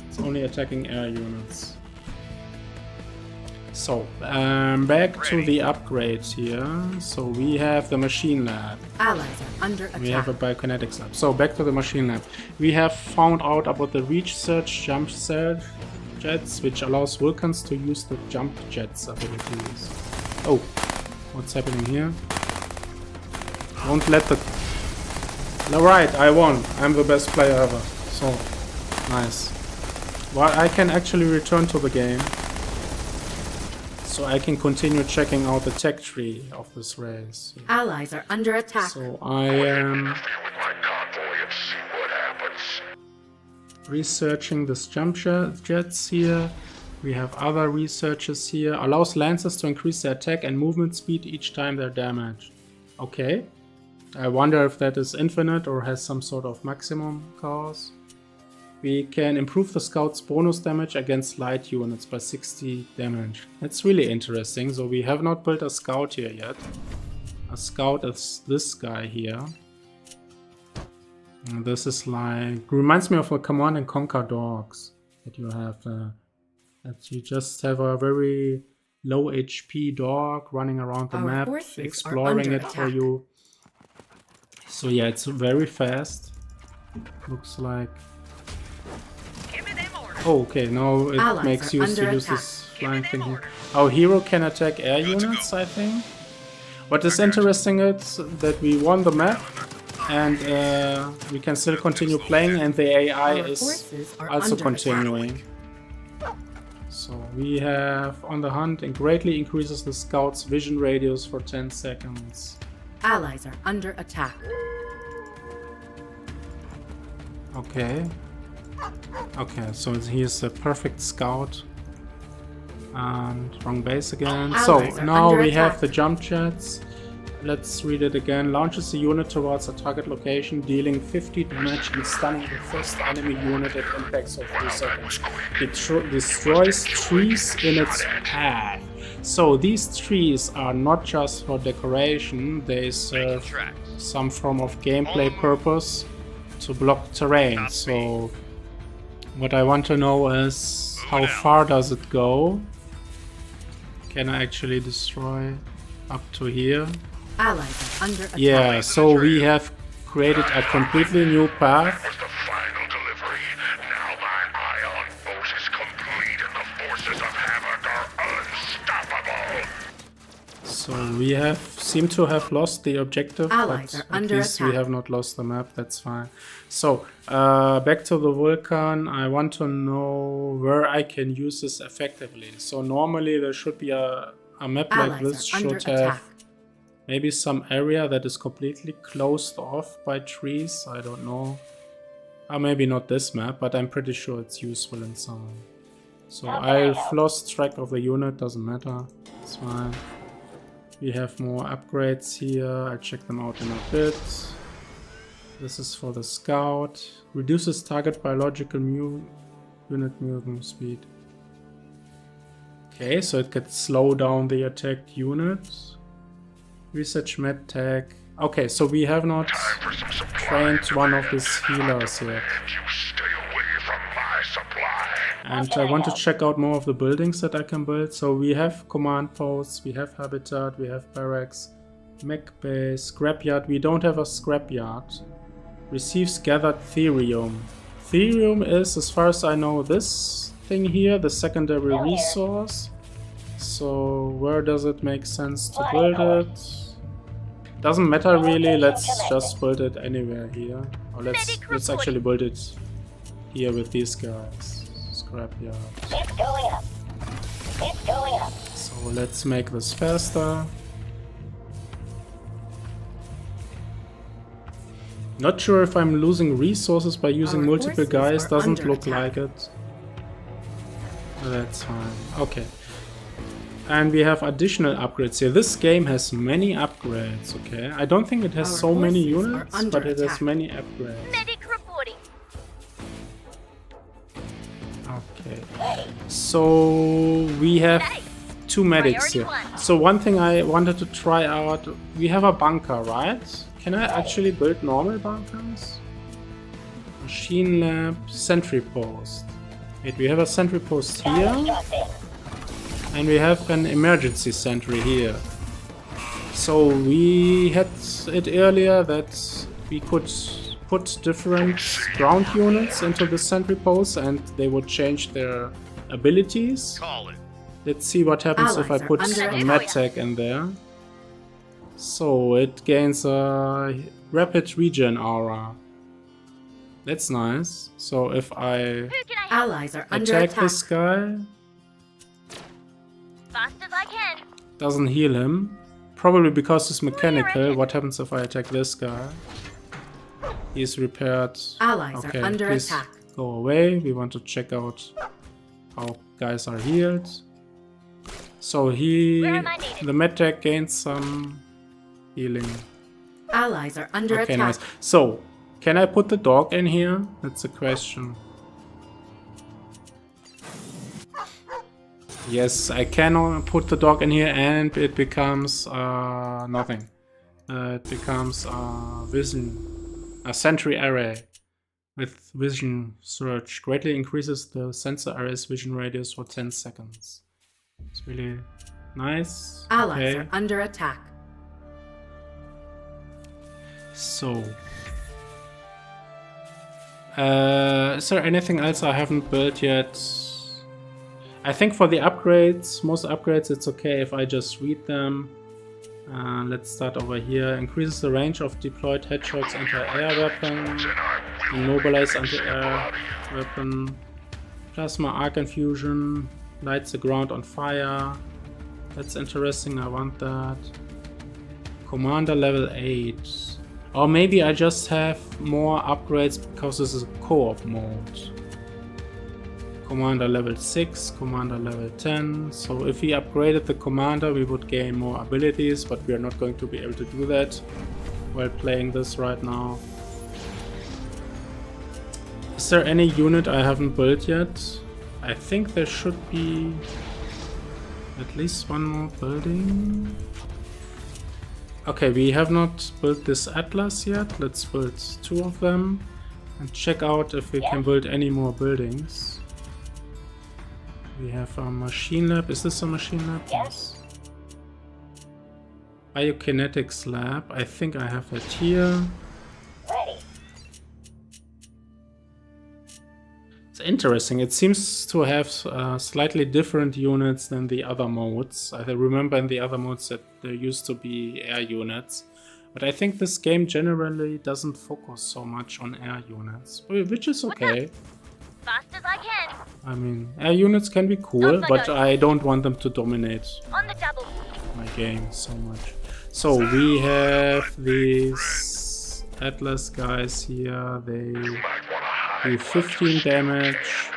[SPEAKER 1] It's only attacking air units. So, back to the upgrades here. So we have the machine lab.
[SPEAKER 4] Allies are under attack.
[SPEAKER 1] We have a biokinetics lab. So back to the machine lab. We have found out about the research jump cell jets, which allows Vulcans to use the jump jets abilities. Oh, what's happening here? Won't let the... Alright, I won. I'm the best player ever. So, nice. Well, I can actually return to the game. So I can continue checking out the tech tree of this race.
[SPEAKER 4] Allies are under attack.
[SPEAKER 1] So I am
[SPEAKER 5] With my convoy and see what happens.
[SPEAKER 1] researching this jump jets here. We have other researches here. Allows lancers to increase their attack and movement speed each time they're damaged. Okay. I wonder if that is infinite or has some sort of maximum cost. We can improve the scout's bonus damage against light units by 60 damage. That's really interesting. So we have not built a scout here yet. A scout is this guy here. And this is like... Reminds me of a Command and Conquer dogs that you have. That you just have a very low HP dog running around the
[SPEAKER 4] Our
[SPEAKER 1] map,
[SPEAKER 4] forces are
[SPEAKER 1] exploring
[SPEAKER 4] under
[SPEAKER 1] it for
[SPEAKER 4] attack.
[SPEAKER 1] you. So yeah, it's very fast. Looks like...
[SPEAKER 7] Give me them orders.
[SPEAKER 1] Oh, okay, now it
[SPEAKER 4] Allies
[SPEAKER 1] makes
[SPEAKER 4] are
[SPEAKER 1] use to
[SPEAKER 4] under
[SPEAKER 1] use
[SPEAKER 4] attack.
[SPEAKER 1] this flying thing here. Our hero can attack air units, I think. What is interesting is that we won the map and we can still continue playing, and the AI
[SPEAKER 4] Our
[SPEAKER 1] is
[SPEAKER 4] forces are
[SPEAKER 1] also
[SPEAKER 4] under
[SPEAKER 1] continuing. So we have On the Hunt and greatly increases the scout's vision radius for 10 seconds.
[SPEAKER 4] Allies are under attack.
[SPEAKER 1] Okay. Okay, so he's a perfect scout. And wrong base again.
[SPEAKER 4] Allies
[SPEAKER 1] So
[SPEAKER 4] are
[SPEAKER 1] now
[SPEAKER 4] under
[SPEAKER 1] we have
[SPEAKER 4] attack.
[SPEAKER 1] the jump jets. Let's read it again. Launches the unit towards a target location, dealing 50 damage and stunning the first enemy unit at impacts of 3 seconds. It destroys trees in its path. So these trees are not just for decoration, they serve some form of gameplay purpose to block terrain. So what I want to know is how far does it go? Can I actually destroy up to here?
[SPEAKER 4] Allies are under attack.
[SPEAKER 1] Yeah, so we have created a completely new path.
[SPEAKER 5] Was the final delivery. Now my ion boat is complete and the forces of havoc are unstoppable.
[SPEAKER 1] So we seem to have lost the objective,
[SPEAKER 4] Allies
[SPEAKER 1] but
[SPEAKER 4] are
[SPEAKER 1] at
[SPEAKER 4] under
[SPEAKER 1] least we
[SPEAKER 4] attack.
[SPEAKER 1] have not lost the map, that's fine. So, back to the Vulcan, I want to know where I can use this effectively. So normally there should be a map like
[SPEAKER 4] Allies
[SPEAKER 1] this
[SPEAKER 4] are under
[SPEAKER 1] should have
[SPEAKER 4] attack.
[SPEAKER 1] maybe some area that is completely closed off by trees, I don't know. Maybe not this map, but I'm pretty sure it's useful in some. So I've lost track of the unit, doesn't matter, it's fine. We have more upgrades here, I'll check them out in a bit. This is for the scout. Reduces target biological unit movement speed. Okay, so it can slow down the attacked units. Research med tech. Okay, so we have not
[SPEAKER 5] Time for some supplies.
[SPEAKER 1] trained one of these healers yet.
[SPEAKER 5] You stay away from my supply.
[SPEAKER 1] And I want to check out more of the buildings that I can build. So we have command posts, we have habitat, we have barracks, mech base, scrapyard. We don't have a scrapyard. Receives gathered therium. Therium is, as far as I know, this thing here, the secondary resource. So where does it make sense to build it? Doesn't matter really, let's just build it anywhere here. Or let's actually build it here with these guys. Scrapyard.
[SPEAKER 6] It's going up. It's going up.
[SPEAKER 1] So let's make this faster. Not sure if I'm losing resources by using
[SPEAKER 4] Our
[SPEAKER 1] multiple
[SPEAKER 4] forces
[SPEAKER 1] guys,
[SPEAKER 4] are
[SPEAKER 1] doesn't
[SPEAKER 4] under
[SPEAKER 1] look
[SPEAKER 4] attack.
[SPEAKER 1] like it. That's fine. Okay. And we have additional upgrades here. This game has many upgrades, okay? I don't think it has
[SPEAKER 4] Our
[SPEAKER 1] so many
[SPEAKER 4] forces are
[SPEAKER 1] units,
[SPEAKER 4] under
[SPEAKER 1] but it has
[SPEAKER 4] attack.
[SPEAKER 1] many upgrades.
[SPEAKER 7] Medic reporting.
[SPEAKER 1] Okay. So we have two medics here. So one thing I wanted to try out, we have a bunker, right? Can I actually build normal bunkers? Machine lab, sentry post. Wait, we have a sentry post here. And we have an emergency sentry here. So we had it earlier that we could put different ground units into the sentry post and they would change their abilities.
[SPEAKER 5] Call it.
[SPEAKER 1] Let's see what happens if I
[SPEAKER 4] Allies are
[SPEAKER 1] put
[SPEAKER 4] under
[SPEAKER 1] a
[SPEAKER 4] attack.
[SPEAKER 1] medtech in there. So it gains a rapid regen aura. That's nice. So if I
[SPEAKER 7] Who can I help?
[SPEAKER 4] Allies are under
[SPEAKER 1] attack
[SPEAKER 4] attack.
[SPEAKER 1] this guy,
[SPEAKER 7] Fast as I can.
[SPEAKER 1] doesn't heal him. Probably because he's mechanical. What happens if I attack this guy? He's repaired.
[SPEAKER 4] Allies
[SPEAKER 1] Okay,
[SPEAKER 4] are under
[SPEAKER 1] please
[SPEAKER 4] attack.
[SPEAKER 1] go away. We want to check out how guys are healed. So
[SPEAKER 7] Where am I needed?
[SPEAKER 1] the medtech gains some healing.
[SPEAKER 4] Allies are under
[SPEAKER 1] Okay,
[SPEAKER 4] attack.
[SPEAKER 1] nice. So, can I put the dog in here? That's a question. Yes, I can put the dog in here and it becomes nothing. It becomes a sentry array with vision search. Greatly increases the sensor array's vision radius for 10 seconds. It's really nice.
[SPEAKER 4] Allies
[SPEAKER 1] Okay.
[SPEAKER 4] are under attack.
[SPEAKER 1] So, is there anything else I haven't built yet? I think for the upgrades, most upgrades, it's okay if I just read them. Let's start over here. Increases the range of deployed headshots anti-air weapon. Immobilize anti-air weapon. Plasma arc infusion. Lights the ground on fire. That's interesting, I want that. Commander level 8. Or maybe I just have more upgrades because this is a co-op mode. Commander level 6, Commander level 10. So if we upgraded the Commander, we would gain more abilities, but we are not going to be able to do that while playing this right now. Is there any unit I haven't built yet? I think there should be at least one more building. Okay, we have not built this Atlas yet. Let's build 2 of them and check out if we can build any more buildings. We have a machine lab. Is this a machine lab?
[SPEAKER 6] Yes.
[SPEAKER 1] Biokinetics lab. I think I have that here.
[SPEAKER 6] Ready.
[SPEAKER 1] It's interesting. It seems to have slightly different units than the other modes. I remember in the other modes that there used to be air units. But I think this game generally doesn't focus so much on air units, which is okay.
[SPEAKER 7] Fast as I can.
[SPEAKER 1] I mean, air units can be cool, but I don't want them to dominate
[SPEAKER 7] On the double.
[SPEAKER 1] my game so much. So we have these Atlas guys here. They do 15 damage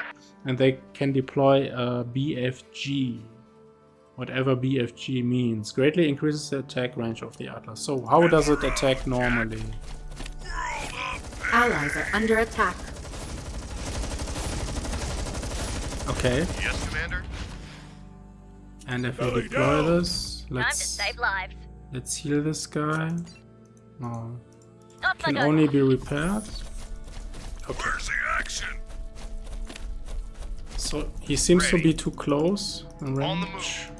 [SPEAKER 1] and they can deploy a BFG. Whatever BFG means. Greatly increases the attack range of the Atlas. So how does it attack normally?
[SPEAKER 4] Allies are under attack.
[SPEAKER 1] Okay.
[SPEAKER 5] Yes, Commander?
[SPEAKER 1] And if we deploy this,
[SPEAKER 7] Time to
[SPEAKER 1] let's
[SPEAKER 7] save lives.
[SPEAKER 1] Let's heal this guy. No.
[SPEAKER 7] Up I
[SPEAKER 1] Can
[SPEAKER 7] go.
[SPEAKER 1] only be repaired. Okay.
[SPEAKER 3] Where's the action?
[SPEAKER 1] So he seems to be too close in
[SPEAKER 3] On the
[SPEAKER 1] range.
[SPEAKER 3] move.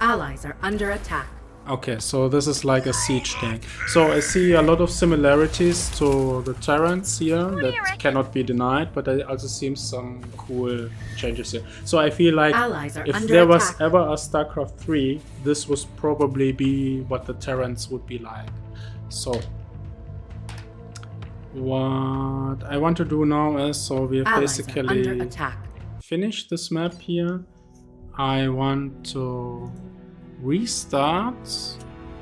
[SPEAKER 4] Allies are under attack.
[SPEAKER 1] Okay, so this is like a siege tank. So I see a lot of similarities to the Terrans here
[SPEAKER 7] do you
[SPEAKER 1] that
[SPEAKER 7] reckon?
[SPEAKER 1] cannot be denied, but I also see some cool changes here. So I feel like
[SPEAKER 4] Allies are
[SPEAKER 1] if
[SPEAKER 4] under
[SPEAKER 1] there was
[SPEAKER 4] attack.
[SPEAKER 1] ever a StarCraft 3, this would probably be what the Terrans would be like. So what I want to do now is, so we have
[SPEAKER 4] Allies are under
[SPEAKER 1] basically
[SPEAKER 4] attack.
[SPEAKER 1] finished this map here. I want to restart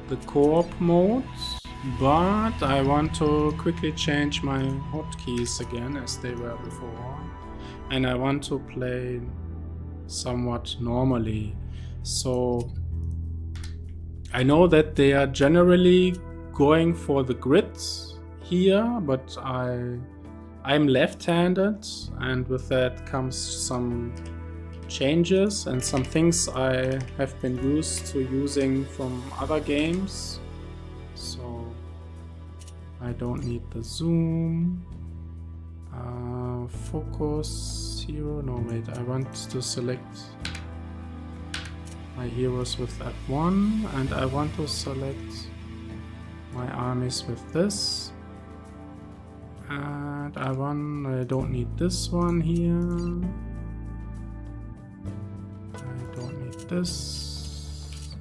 [SPEAKER 1] the co-op mode, but I want to quickly change my hotkeys again as they were before, and I want to play somewhat normally. So I know that they are generally going for the grids here, but I'm left-handed, and with that comes some changes and some things I have been used to using from other games. So I don't need the zoom. Focus hero. No, wait, I want to select my heroes with F1, and I want to select my armies with this. And I don't need this one here. I don't need this.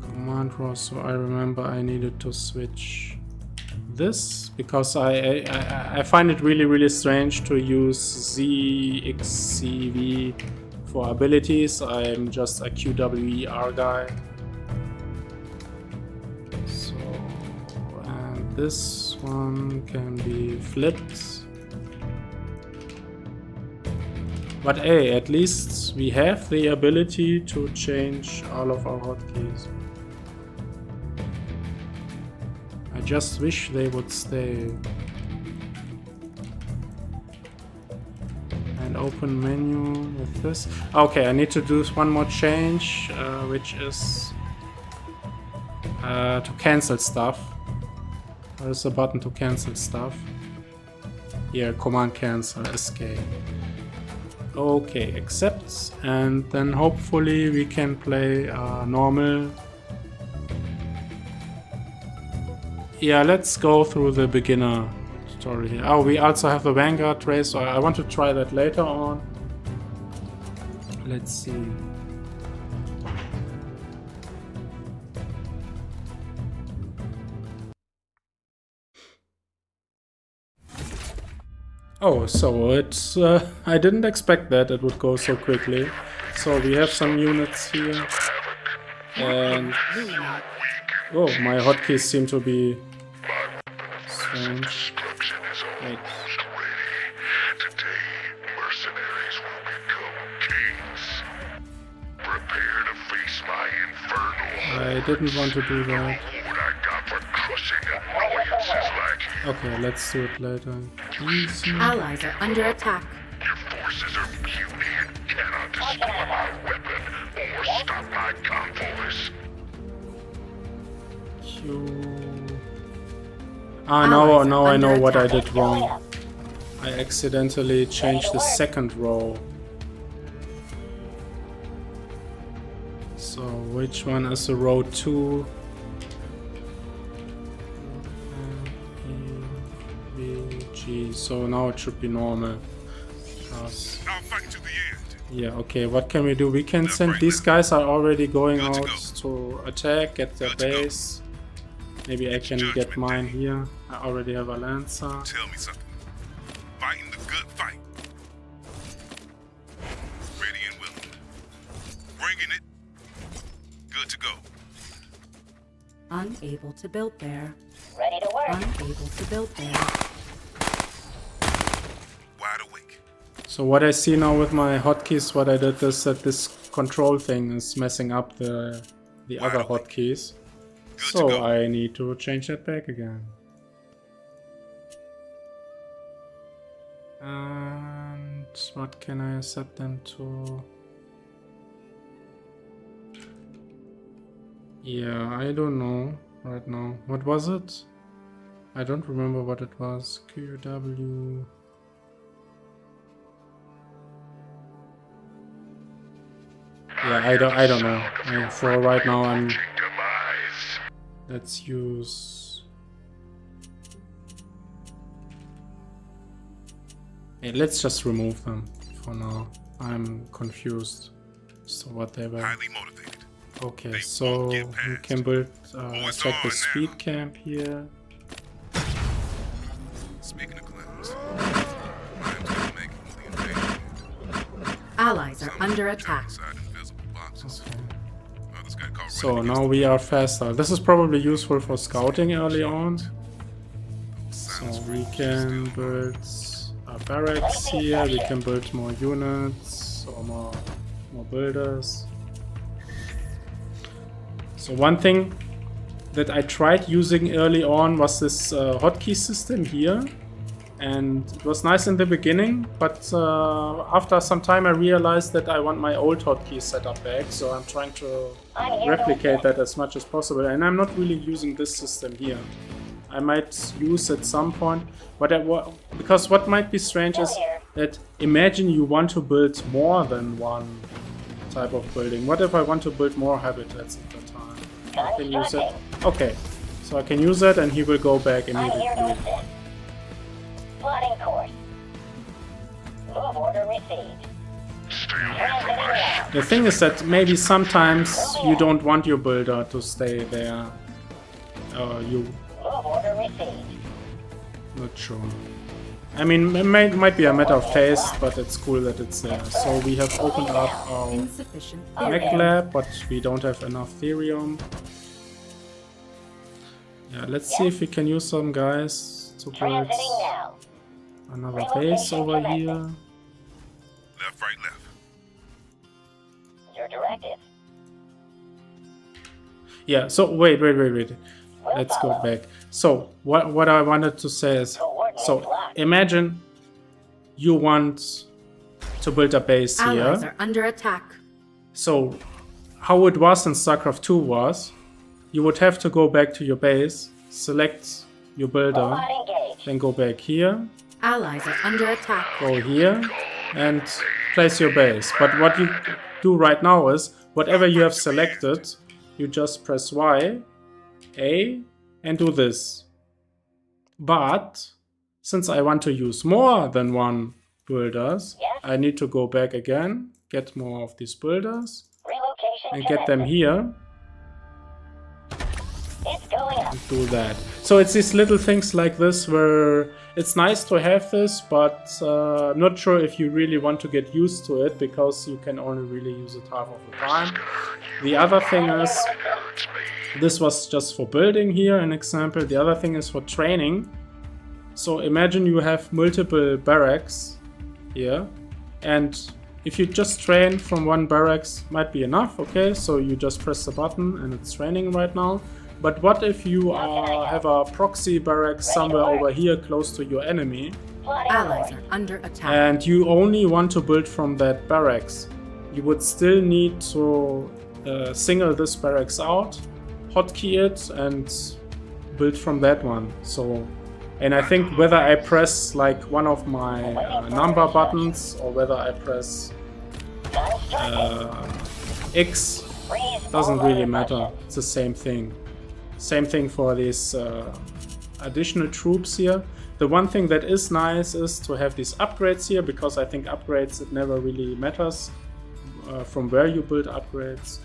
[SPEAKER 1] Command row, so I remember I needed to switch this because I find it really strange to use ZXCV for abilities. I'm just a QWER guy. So, and this one can be flipped. But hey, at least we have the ability to change all of our hotkeys. I just wish they would stay. And open menu with this. Okay, I need to do one more change, which is to cancel stuff. There's a button to cancel stuff. Here, command cancel, escape. Okay, accept, and then hopefully we can play normal. Yeah, let's go through the beginner tutorial here. Oh, we also have the Vanguard race, so I want to try that later on. Let's see. Oh, so it's I didn't expect that it would go so quickly. So we have some units here, and oh, my hotkeys seem to be strange.
[SPEAKER 5] Destruction is
[SPEAKER 1] Wait.
[SPEAKER 5] almost ready. Today, mercenaries will become kings. Prepare to face my infernal.
[SPEAKER 1] I didn't want to do that.
[SPEAKER 5] What I got for crushing annoyances like you.
[SPEAKER 1] Okay, let's do it later. Easy.
[SPEAKER 4] Allies are under attack.
[SPEAKER 5] Your forces are puny and cannot destroy my weapon or stop my convoys.
[SPEAKER 1] Q. Ah, no,
[SPEAKER 4] Allies
[SPEAKER 1] now
[SPEAKER 4] are
[SPEAKER 1] I know
[SPEAKER 4] under
[SPEAKER 1] what I
[SPEAKER 4] attack.
[SPEAKER 1] did wrong. I accidentally changed the second row. So which one is the row 2? G. So now it should be normal. Because
[SPEAKER 3] I'll fight to the end.
[SPEAKER 1] yeah, okay, what can we do? We can send, these guys are already going out to attack, get their base. Maybe I can get mine here. I already have a Lancer.
[SPEAKER 3] Tell me something. Fighting the good fight. Ready and willing. Bringing it. Good to go.
[SPEAKER 4] Unable to build there.
[SPEAKER 6] Ready to work.
[SPEAKER 4] Unable to build there.
[SPEAKER 3] Wide awake.
[SPEAKER 1] So what I see now with my hotkeys, what I did is that this control thing is messing up the other hotkeys.
[SPEAKER 3] Good to
[SPEAKER 1] So
[SPEAKER 3] go.
[SPEAKER 1] I need to change that back again. And what can I set them to? Yeah, I don't know right now. What was it? I don't remember what it was. QW. Yeah, I don't know. For right now, let's use. Yeah, let's just remove them for now. I'm confused. So what they were.
[SPEAKER 3] Highly motivated.
[SPEAKER 1] Okay,
[SPEAKER 3] They
[SPEAKER 1] so
[SPEAKER 3] won't get
[SPEAKER 1] we
[SPEAKER 3] past.
[SPEAKER 1] can build.
[SPEAKER 3] What's
[SPEAKER 1] Check the
[SPEAKER 3] on
[SPEAKER 1] speed
[SPEAKER 3] now?
[SPEAKER 1] camp here.
[SPEAKER 3] Speaking of clouds, I'm gonna make the invasion.
[SPEAKER 4] Allies are
[SPEAKER 3] Some
[SPEAKER 4] under
[SPEAKER 3] jump
[SPEAKER 4] attack.
[SPEAKER 3] inside invisible boxes. Others got caught
[SPEAKER 1] So
[SPEAKER 3] running
[SPEAKER 1] now
[SPEAKER 3] against
[SPEAKER 1] we are faster. This is probably useful for scouting early on. So we can build barracks here. We can build more units or more builders. So one thing that I tried using early on was this hotkey system here, and it was nice in the beginning, but after some time I realized that I want my old hotkey setup back, so I'm trying to replicate that as much as possible, and I'm not really using this system here. I might use at some point, but because what might be strange is that imagine you want to build more than one type of building. What if I want to build more habitats at the time? I can use it. Okay, so I can use that and he will go back
[SPEAKER 6] I'm here to
[SPEAKER 1] immediately.
[SPEAKER 6] assist. Plotting course. Move order received. Transmitting now.
[SPEAKER 1] The thing is that maybe sometimes you don't want your builder to stay there. You
[SPEAKER 6] Move order received.
[SPEAKER 1] not sure. I mean, it might be a matter of taste, but it's cool that it's there. So we have opened up our
[SPEAKER 4] Insufficient
[SPEAKER 1] mech
[SPEAKER 4] therium.
[SPEAKER 1] lab, but we don't have enough therium. Yeah, let's see if we can use some guys to build
[SPEAKER 6] Transiting now.
[SPEAKER 1] another base over here.
[SPEAKER 3] Left, right, left.
[SPEAKER 6] Your directive.
[SPEAKER 1] Yeah, so wait. Let's go back. So what I wanted to say is, so imagine you want to build a base
[SPEAKER 4] Allies
[SPEAKER 1] here.
[SPEAKER 4] are under attack.
[SPEAKER 1] So how it was in StarCraft 2 was, you would have to go back to your base, select your builder,
[SPEAKER 6] Robot engaged.
[SPEAKER 1] then go back here,
[SPEAKER 4] Allies are under attack.
[SPEAKER 1] go here, and place your base. But what you do right now is, whatever you have selected, you just press Y, A, and do this. But since I want to use more than one builders, I need to go back again, get more of these builders,
[SPEAKER 6] Relocation
[SPEAKER 1] and get them here,
[SPEAKER 6] It's going up.
[SPEAKER 1] and do that. So it's these little things like this where it's nice to have this, but I'm not sure if you really want to get used to it, because you can only really use it half of the time. The other thing is, this was just for building here, an example. The other thing is for training. So imagine you have multiple barracks here, and if you just train from one barracks, might be enough, okay? So you just press the button and it's training right now. But what if you have a proxy barracks somewhere over here close to your enemy,
[SPEAKER 6] Plotting
[SPEAKER 4] Allies
[SPEAKER 6] course.
[SPEAKER 4] are under attack.
[SPEAKER 1] and you only want to build from that barracks? You would still need to single this barracks out, hotkey it, and build from that one. So, and I think whether I press like one of my number buttons or whether I press X
[SPEAKER 6] Freeze
[SPEAKER 1] doesn't
[SPEAKER 6] all
[SPEAKER 1] really
[SPEAKER 6] other
[SPEAKER 1] matter.
[SPEAKER 6] functions.
[SPEAKER 1] It's the same thing. Same thing for these additional troops here. The one thing that is nice is to have these upgrades here, because I think upgrades, it never really matters from where you build upgrades.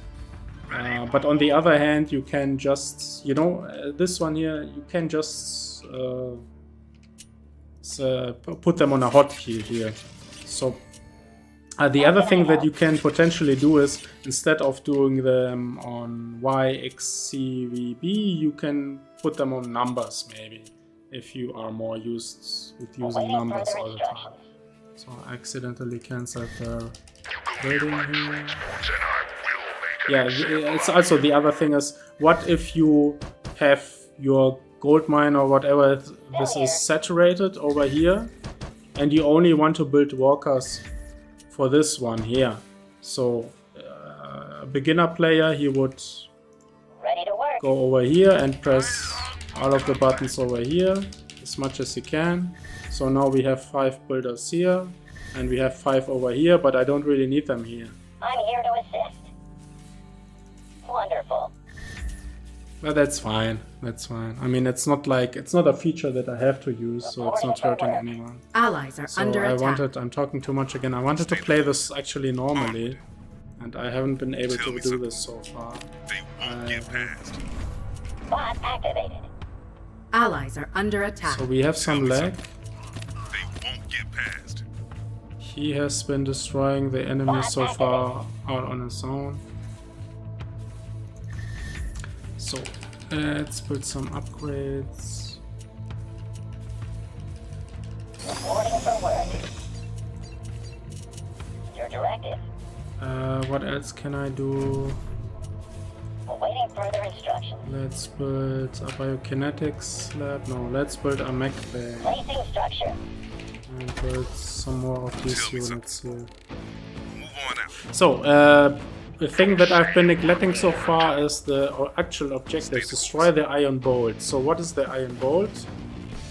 [SPEAKER 1] But on the other hand, you can just, this one here, you can just put them on a hotkey here. So the other thing that you can potentially do is, instead of doing them on Y, X, C, V, B, you can put them on numbers maybe, if you are more used with using
[SPEAKER 6] Awaiting
[SPEAKER 1] numbers
[SPEAKER 6] further
[SPEAKER 1] all the time.
[SPEAKER 6] instructions.
[SPEAKER 1] So I accidentally cancelled the building here. Yeah, it's also the other thing is, what if you have your gold mine or whatever this is saturated over here, and you only want to build walkers for this one here. So a beginner player, he would go over here and press all of the buttons over here as much as you can. So now we have 5 builders here and we have 5 over here, but I don't really need them here.
[SPEAKER 6] I'm here to assist. Wonderful.
[SPEAKER 1] But that's fine, that's fine. I mean, it's not a feature that I have to use, so it's not hurting anyone.
[SPEAKER 4] Allies are
[SPEAKER 1] So
[SPEAKER 4] under attack.
[SPEAKER 1] I'm talking too much again. I wanted to play this actually normally, and I haven't been able to do this so far.
[SPEAKER 3] They won't get past.
[SPEAKER 6] Bot activated.
[SPEAKER 4] Allies are under attack.
[SPEAKER 1] So we have some lag.
[SPEAKER 3] They won't get past.
[SPEAKER 1] He has been destroying the enemy so far out on his own. So let's put some upgrades.
[SPEAKER 6] Reporting for work. Your directive.
[SPEAKER 1] What else can I do?
[SPEAKER 6] Awaiting further instructions.
[SPEAKER 1] Let's build a biokinetics lab. No, let's build a mech bay
[SPEAKER 6] Placing structure.
[SPEAKER 1] and build some more of these
[SPEAKER 3] Tell me
[SPEAKER 1] units here.
[SPEAKER 3] Move on out.
[SPEAKER 1] So, the thing that I've been neglecting so far is the actual objective: destroy the iron bolt. So what is the iron bolt?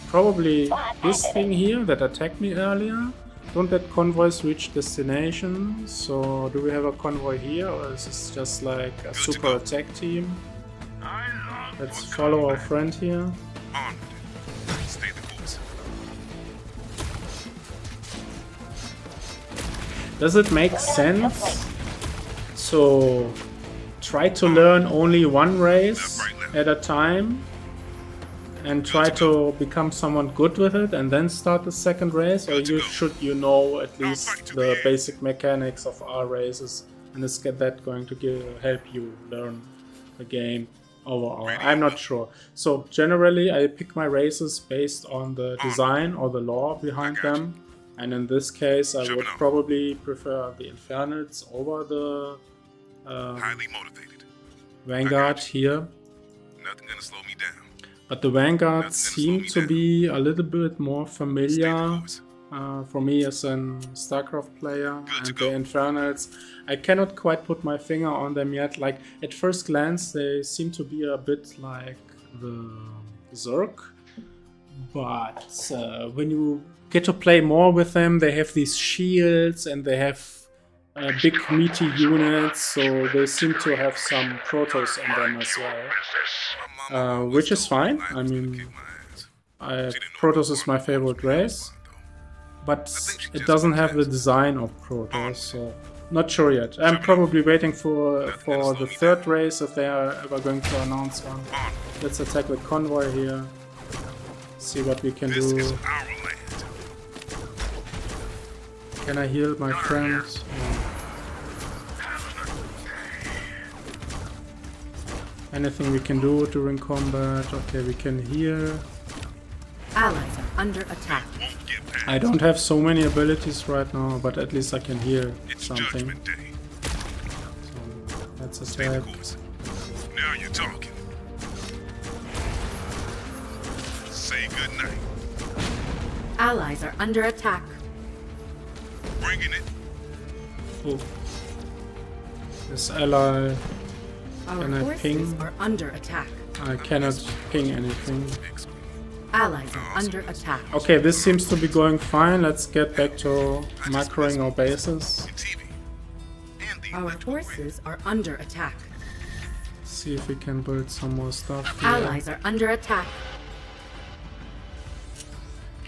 [SPEAKER 1] Probably this thing here that attacked me earlier. Don't let convoys reach destination. So do we have a convoy here, or is this just like a super attack team? Let's follow our friend here.
[SPEAKER 3] Onward. Stay the course.
[SPEAKER 1] Does it make sense? So try to learn only one race at a time and try to become someone good with it and then start the second race, or should you know at least the basic mechanics of our races, and is that going to help you learn the game overall? I'm not sure. So generally I pick my races based on the design or the lore behind them, and in this case I would probably prefer the Infernals over the
[SPEAKER 3] Highly motivated.
[SPEAKER 1] Vanguard here.
[SPEAKER 3] Nothing gonna slow me down.
[SPEAKER 1] But the Vanguards seem to be a little bit more familiar for me as an StarCraft player, and the Infernals, I cannot quite put my finger on them yet. Like, at first glance they seem to be a bit like the Zerg, but when you get to play more with them, they have these shields and they have big meaty units, so they seem to have some Protoss on them as well. Which is fine. I mean, Protoss is my favorite race, but it doesn't have the design of Protoss, so not sure yet. I'm probably waiting for the third race, if they are ever going to announce one. Let's attack the convoy here, see what we can
[SPEAKER 3] This is
[SPEAKER 1] do.
[SPEAKER 3] our land.
[SPEAKER 1] Can I heal my friend? Anything we can do during combat? Okay, we can heal.
[SPEAKER 4] Allies are under attack.
[SPEAKER 3] Won't get past.
[SPEAKER 1] I don't have so many abilities right now, but at least I can heal
[SPEAKER 3] It's
[SPEAKER 1] something.
[SPEAKER 3] Judgment Day.
[SPEAKER 1] So let's
[SPEAKER 3] Stay the
[SPEAKER 1] attack.
[SPEAKER 3] course. Now you're talking. Say goodnight.
[SPEAKER 4] Allies are under attack.
[SPEAKER 3] Bringing it.
[SPEAKER 1] Oh. This ally,
[SPEAKER 4] Our
[SPEAKER 1] Can I
[SPEAKER 4] forces
[SPEAKER 1] ping?
[SPEAKER 4] are under attack.
[SPEAKER 1] I cannot ping anything.
[SPEAKER 4] Allies are under attack.
[SPEAKER 1] Okay, this seems to be going fine. Let's get back to macroing our bases.
[SPEAKER 3] TV. And the
[SPEAKER 4] Our
[SPEAKER 3] electrical grid.
[SPEAKER 4] forces are under attack.
[SPEAKER 1] See if we can build some more stuff here.
[SPEAKER 4] Allies are under attack.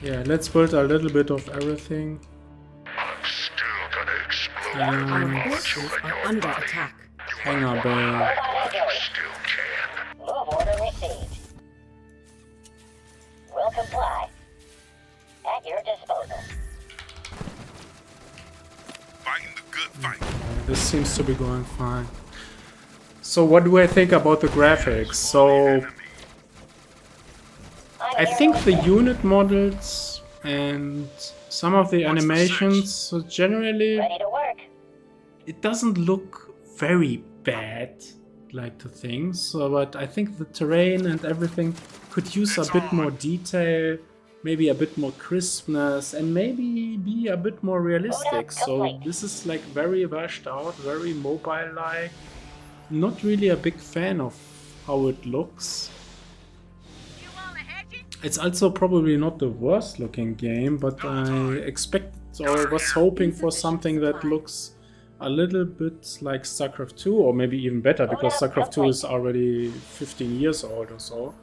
[SPEAKER 1] Yeah, let's build a little bit of everything.
[SPEAKER 5] I'm still gonna explode
[SPEAKER 4] Our
[SPEAKER 1] And
[SPEAKER 4] forces are under attack.
[SPEAKER 1] hangar bay.
[SPEAKER 6] Robot
[SPEAKER 5] you
[SPEAKER 6] engaged.
[SPEAKER 5] still can.
[SPEAKER 6] Move order received. Will comply. At your disposal.
[SPEAKER 3] Fighting the good fight.
[SPEAKER 1] This seems to be going fine. So what do I think about the graphics? So I think the unit models and some of the animations, so generally
[SPEAKER 6] Ready to work.
[SPEAKER 1] it doesn't look very bad like the things. So, but I think the terrain and everything could use a bit more detail, maybe a bit more crispness, and maybe be a bit more realistic. So this is like very washed out, very mobile-like. Not really a big fan of how it looks. It's also probably not the worst looking game, but I expected or was hoping for something that looks a little bit like StarCraft 2, or maybe even better, because StarCraft 2 is already 15 years old or so.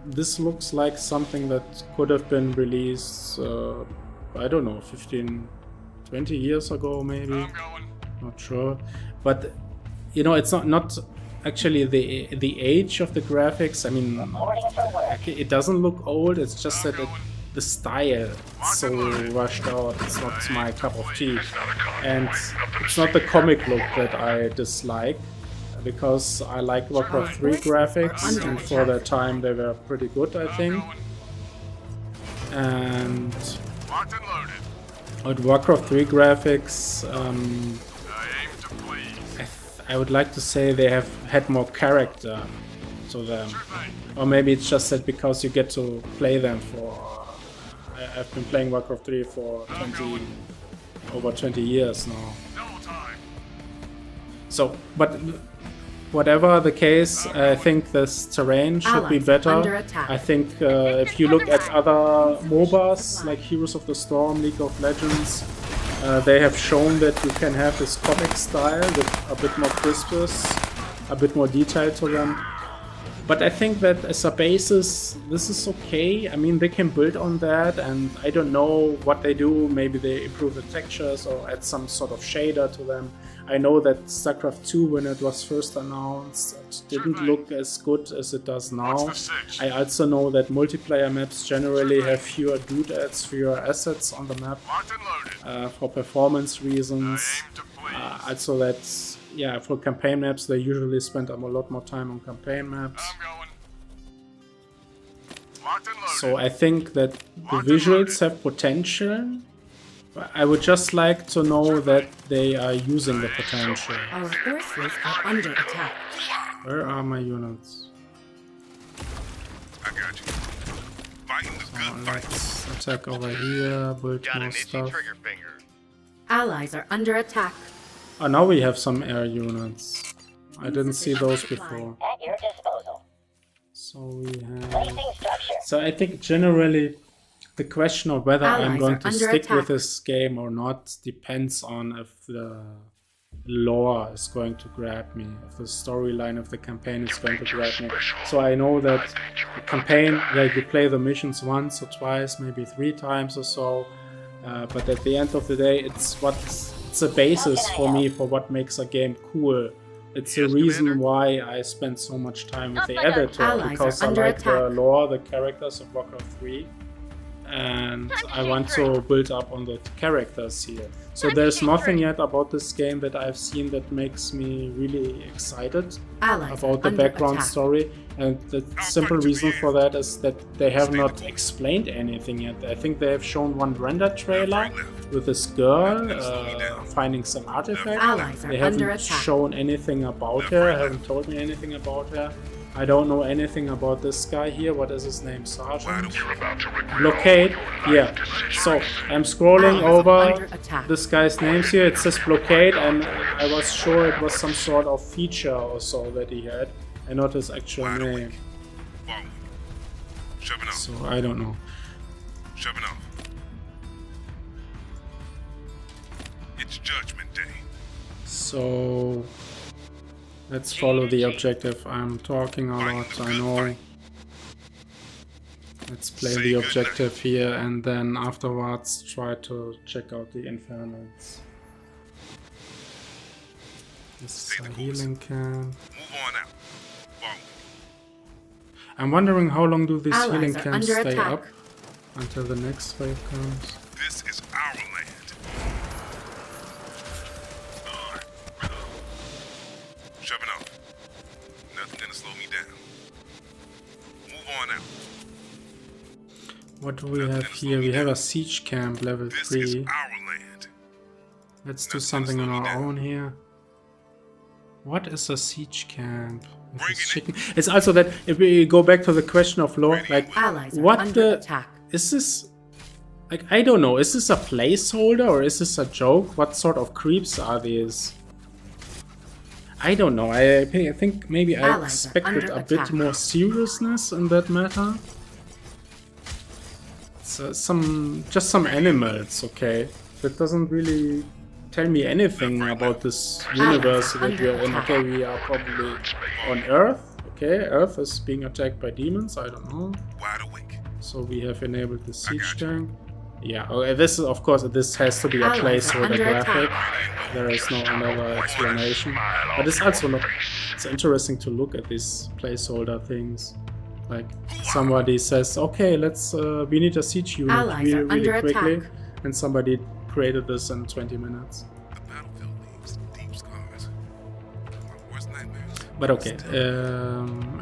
[SPEAKER 1] This looks like something that could have been released, I don't know, 15, 20 years ago maybe. Not sure. But, you know, it's not actually the age of the graphics. I mean, it doesn't look old, it's just that the style is so rushed out. It's not my cup of tea. And it's not the comic look that I dislike, because I like WarCraft 3 graphics, and for their time they were pretty good, I think. And with WarCraft 3 graphics, I would like to say they have had more character to them. Or maybe it's just that because you get to play them for... I've been playing WarCraft 3 for over 20 years now. So, but whatever the case, I think this terrain should be better. I think if you look at other MOBAs like Heroes of the Storm, League of Legends, they have shown that you can have this comic style with a bit more crispness, a bit more detail to them. But I think that as a basis, this is okay. I mean, they can build on that, and I don't know what they do. Maybe they improve the textures or add some sort of shader to them. I know that StarCraft 2, when it was first announced, it didn't look as good as it does now. I also know that multiplayer maps generally have fewer doodads, fewer assets on the map for performance reasons. Also that's... Yeah, for campaign maps, they usually spend a lot more time on campaign maps. So I think that the visuals have potential. I would just like to know that they are using the potential.
[SPEAKER 4] Our forces are under attack.
[SPEAKER 1] Where are my units?
[SPEAKER 3] I got you. Fighting the good fight.
[SPEAKER 1] Let's attack over here, build more stuff.
[SPEAKER 4] Allies are under attack.
[SPEAKER 1] Oh, now we have some air units. I didn't see those before.
[SPEAKER 6] At your disposal.
[SPEAKER 1] So we have...
[SPEAKER 6] Placing structure.
[SPEAKER 1] So I think generally the question of whether I'm
[SPEAKER 4] Allies
[SPEAKER 1] going
[SPEAKER 4] are
[SPEAKER 1] to
[SPEAKER 4] under
[SPEAKER 1] stick
[SPEAKER 4] attack.
[SPEAKER 1] with this game or not depends on if the lore is going to grab me, if the storyline of the campaign is going to grab me. So I know that the campaign, like you play the missions once or twice, maybe 3 times or so, but at the end of the day, it's a basis for me for what makes a game cool. It's the reason why I spend so much time with the editor,
[SPEAKER 4] Allies
[SPEAKER 1] because
[SPEAKER 4] are
[SPEAKER 1] I
[SPEAKER 4] under
[SPEAKER 1] like the
[SPEAKER 4] attack.
[SPEAKER 1] lore, the characters of WarCraft 3, and I want to build up on the characters here. So there's nothing yet about this game that I've seen that makes me really excited
[SPEAKER 4] Allies
[SPEAKER 1] about
[SPEAKER 4] are
[SPEAKER 1] the
[SPEAKER 4] under
[SPEAKER 1] background
[SPEAKER 4] attack.
[SPEAKER 1] story, and the simple reason for that is that they have not explained anything yet. I think they have shown one render trailer with this girl finding some artifacts.
[SPEAKER 4] Allies are
[SPEAKER 1] They
[SPEAKER 4] under
[SPEAKER 1] haven't
[SPEAKER 4] attack.
[SPEAKER 1] shown anything about her, haven't told me anything about her. I don't know anything about this guy here. What is his name? Sergeant?
[SPEAKER 5] You're about to regret
[SPEAKER 1] Blockade? Yeah. So I'm scrolling
[SPEAKER 4] Allies are
[SPEAKER 1] over
[SPEAKER 4] under attack.
[SPEAKER 1] this guy's names here. It says Blockade, and I was sure it was some sort of feature or so that he had, and not his actual
[SPEAKER 3] Wide
[SPEAKER 1] name.
[SPEAKER 3] awake. Forward. Shoving off.
[SPEAKER 1] So I don't know.
[SPEAKER 3] Shoving off. It's Judgment Day.
[SPEAKER 1] So let's follow the objective. I'm talking a lot, I know. Let's play the objective here, and then afterwards try to check out the Infernals. This is a healing camp.
[SPEAKER 3] Move on out. Forward.
[SPEAKER 1] I'm wondering how long do these
[SPEAKER 4] Allies
[SPEAKER 1] healing
[SPEAKER 4] are
[SPEAKER 1] camps
[SPEAKER 4] under
[SPEAKER 1] stay
[SPEAKER 4] attack.
[SPEAKER 1] up until the next wave comes.
[SPEAKER 3] This is our land. Shoving off. Nothing gonna slow me down. Move on out.
[SPEAKER 1] What do we have here? We have a siege camp level
[SPEAKER 3] This is
[SPEAKER 1] 3.
[SPEAKER 3] our land.
[SPEAKER 1] Let's do something on our own here. What is a siege camp? Is this chicken? It's also that if we go back to the question of lore, like
[SPEAKER 4] Allies are
[SPEAKER 1] what
[SPEAKER 4] under
[SPEAKER 1] the
[SPEAKER 4] attack.
[SPEAKER 1] is this? Like I don't know. Is this a placeholder or is this a joke? What sort of creeps are these? I don't know. I think maybe I
[SPEAKER 4] Allies are
[SPEAKER 1] expected
[SPEAKER 4] under
[SPEAKER 1] a bit
[SPEAKER 4] attack.
[SPEAKER 1] more seriousness in that matter. It's just some animals, okay? That doesn't really tell me anything about this universe that we are in. Okay, we are probably on Earth. Okay, Earth is being attacked by demons. I don't know.
[SPEAKER 3] Wide awake.
[SPEAKER 1] So we have enabled the siege tank. Yeah, okay, this is, of course, this has to be a
[SPEAKER 4] Allies are
[SPEAKER 1] placeholder
[SPEAKER 4] under
[SPEAKER 1] graphic.
[SPEAKER 4] attack.
[SPEAKER 1] There is no another explanation. But it's also not. It's interesting to look at these placeholder things. Like somebody says, "Okay, let's. We need a siege unit
[SPEAKER 4] Allies
[SPEAKER 1] really,
[SPEAKER 4] are
[SPEAKER 1] really
[SPEAKER 4] under
[SPEAKER 1] quickly,"
[SPEAKER 4] attack.
[SPEAKER 1] and somebody created this in 20 minutes.
[SPEAKER 3] The battlefield leaves deep scars. My worst nightmares.
[SPEAKER 1] But okay,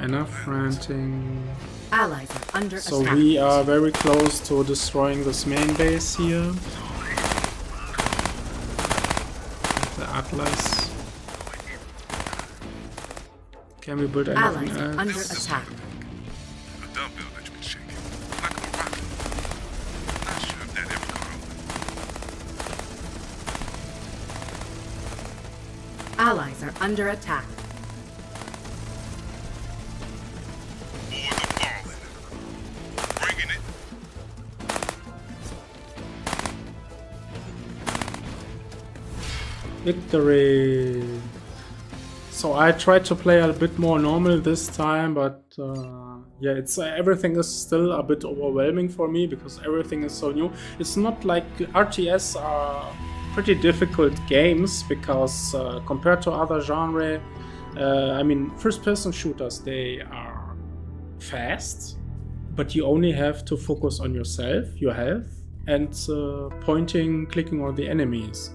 [SPEAKER 1] enough ranting.
[SPEAKER 4] Allies are under
[SPEAKER 1] So
[SPEAKER 4] attack.
[SPEAKER 1] we are very close to destroying this main base here. The Atlas. Can we build anything
[SPEAKER 4] Allies are
[SPEAKER 1] else?
[SPEAKER 4] under attack.
[SPEAKER 3] A dumbbell that you can shake. Like a rocket. Not sure if that ever caught on.
[SPEAKER 4] Allies are under attack.
[SPEAKER 3] For the fallen. Bringing it.
[SPEAKER 1] Victory! So I tried to play a bit more normal this time, but yeah, it's everything is still a bit overwhelming for me because everything is so new. It's not like RTS are pretty difficult games because compared to other genre, I mean, first-person shooters, they are fast, but you only have to focus on yourself, your health, and pointing, clicking on the enemies.